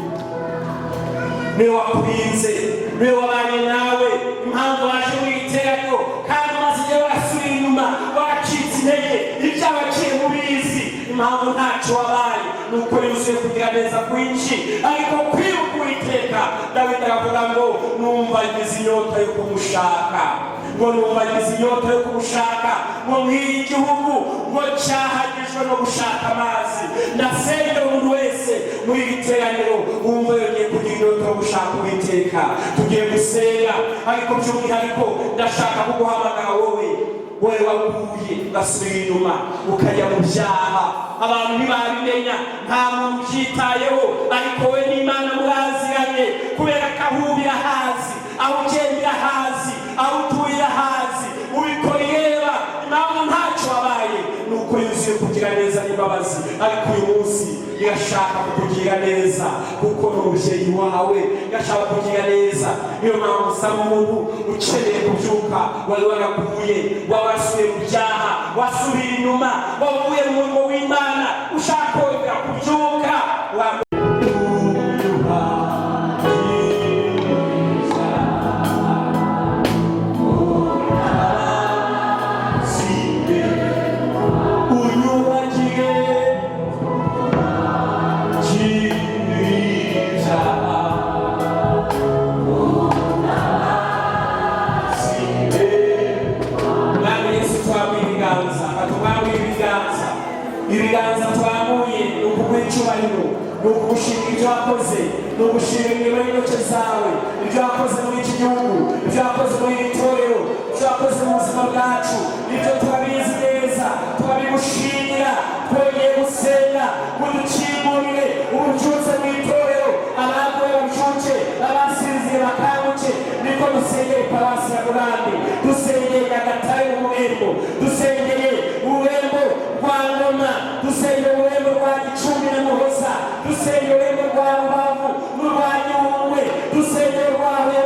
S1: niwe wakurinze niwe wabanye nawe impamvu waje witeranyo kandi maze igihe wasubira inyuma wacitse intege ibyabaciye mu bizi impamvu ntacyo wabaye nuko yuzuye kugira neza kwinshi ariko kwibuka Uwiteka Dawidi aravuga ngo numva ngize inyota yo kumushaka ngo mw'iyi gihugu ngo cyahagijwe no gushaka amazi ndasengera umuntu wese muri iri teraniro wumva yongeye kugira inyota yo gushaka Uwiteka tugiye gusenga ariko by'umwihariko ndashaka kuguhamagara wowe waguye ugasubira inyuma ukajya mu byaha abantu ntibabimenya nta muntu ubyitayeho ariko we n'Imana muraziranye kubera ko aho ubira hazi aho ugendera hazi aho utuye hazi ubikora ireba impamvu ntacyo wabaye nuko yuzuye kugira neza n'imbabazi ariko uyu munsi irashaka kukugira neza kuko n'umubyeyi wawe irashaka kukugira neza niyo mpamvu usaba umuntu ukeneye kubyuka wari waraguye wabasuye mu byaha wasubira inyuma wavuye mu murimo w'Imana ushaka kongera kubyuka ibiganza twamuye ukugw'icyubahiro nukugushimira ibyo wakoze nugushimira imirimo y'intoki zawe ibyo wakoze muri iki gihugu ibyo wakoze muri iri torero ibyo wakoze mu buzima bwacu ibyo turabizi neza turabigushimira twongeye gusenga udukingurire ububyutse mu itorero abaguye babyuke abasinziye bakanguke niko dusengeye Paruwasi ya Murambi dusengeye Nyagatare mu Rurembo dusengeye Ururembo rwa Ngoma dusengeye Ururembo rwa Gicumbi na Muhoza dusengeye Ururembo rwa Rubavu n'urwa Nyungwe dusengeye Rwahuye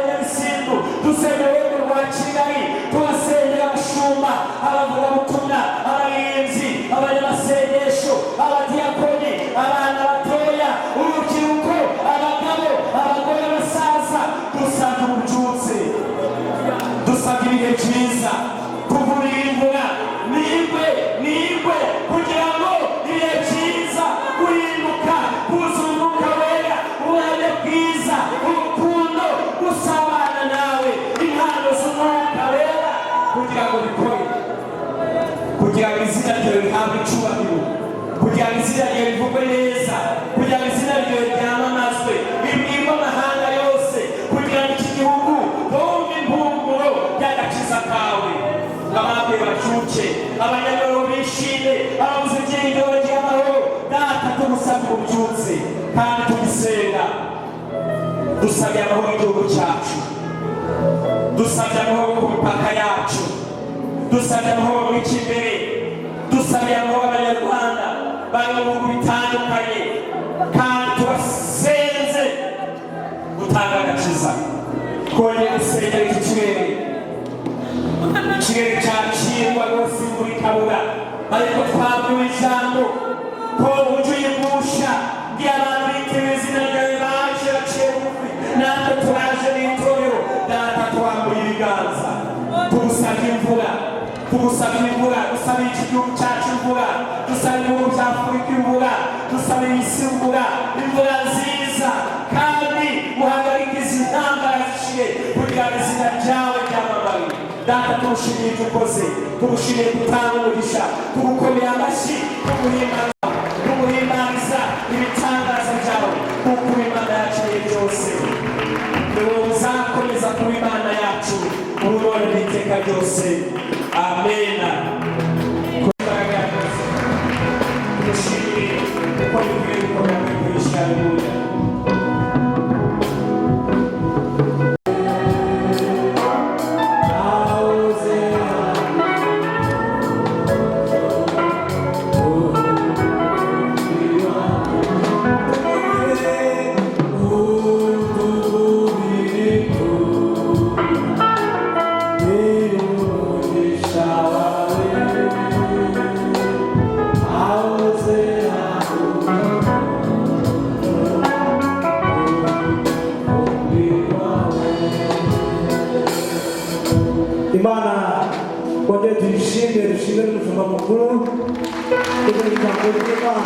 S1: cyiza kuvurimbura ningwe kugira ngo ibihe byiza guhinduka kuzunguka wera ubuhamya bwiza urukundo gusabana nawe impano z'umwuka wera kugira ngo bikore kugira ngo izina ryawe rihabwe icyubahiro kugira ngo izina ryawe rivugwe neza kugira ngo izina ryawe ryamamazwe bibwirwe amahanga yose kugira ngo iki gihugu bumve impumuro y'agakiza kawe ababyeyi bacuke abanyamaguru bishime ababuze ibyiringiro bagira amahoro data tugusabye ububyutse kandi tugisenga dusabye amahoro y'igihugu cyacu dusabye amahoro ku mipaka yacu dusabye amahoro mu ikimbere dusabye amahoro abanyarwanda bari mu bihugu bitandukanye kandi tubasenze gutanga agakiza twongeye gusengera iki kirere ikirere cyacirwa rwose imvura ikabura ariko twabwiwe ijambo ko ujye uyigusha ngiye abantu bitewe izina ryawe baje baciye bugufi natwe turaje n'itorero data twambuye ibiganza tugusabye imvura dusabye iki gihugu cyacu imvura dusabye ibihugu bya Afurika imvura dusabye isi imvura nziza kandi muhagarike izi ntambara ziciye kugira ngo izina ryawe ryamamare data tugushimiye ibyo ukoze tugushimiye gutanga umugisha tugukomeye amashyi tumuhimbariza ibitangaza byawe kuko Imana yacu ari byose niwe uzakomeza kuba Imana yacu ubu none n'iteka ryose amena tugushimiye kuko bikwiye gukomera muri kurisha haleluya
S3: Imana wajya tuyishimire dushimire umushumba mukuru kugira ijambo ry'Imana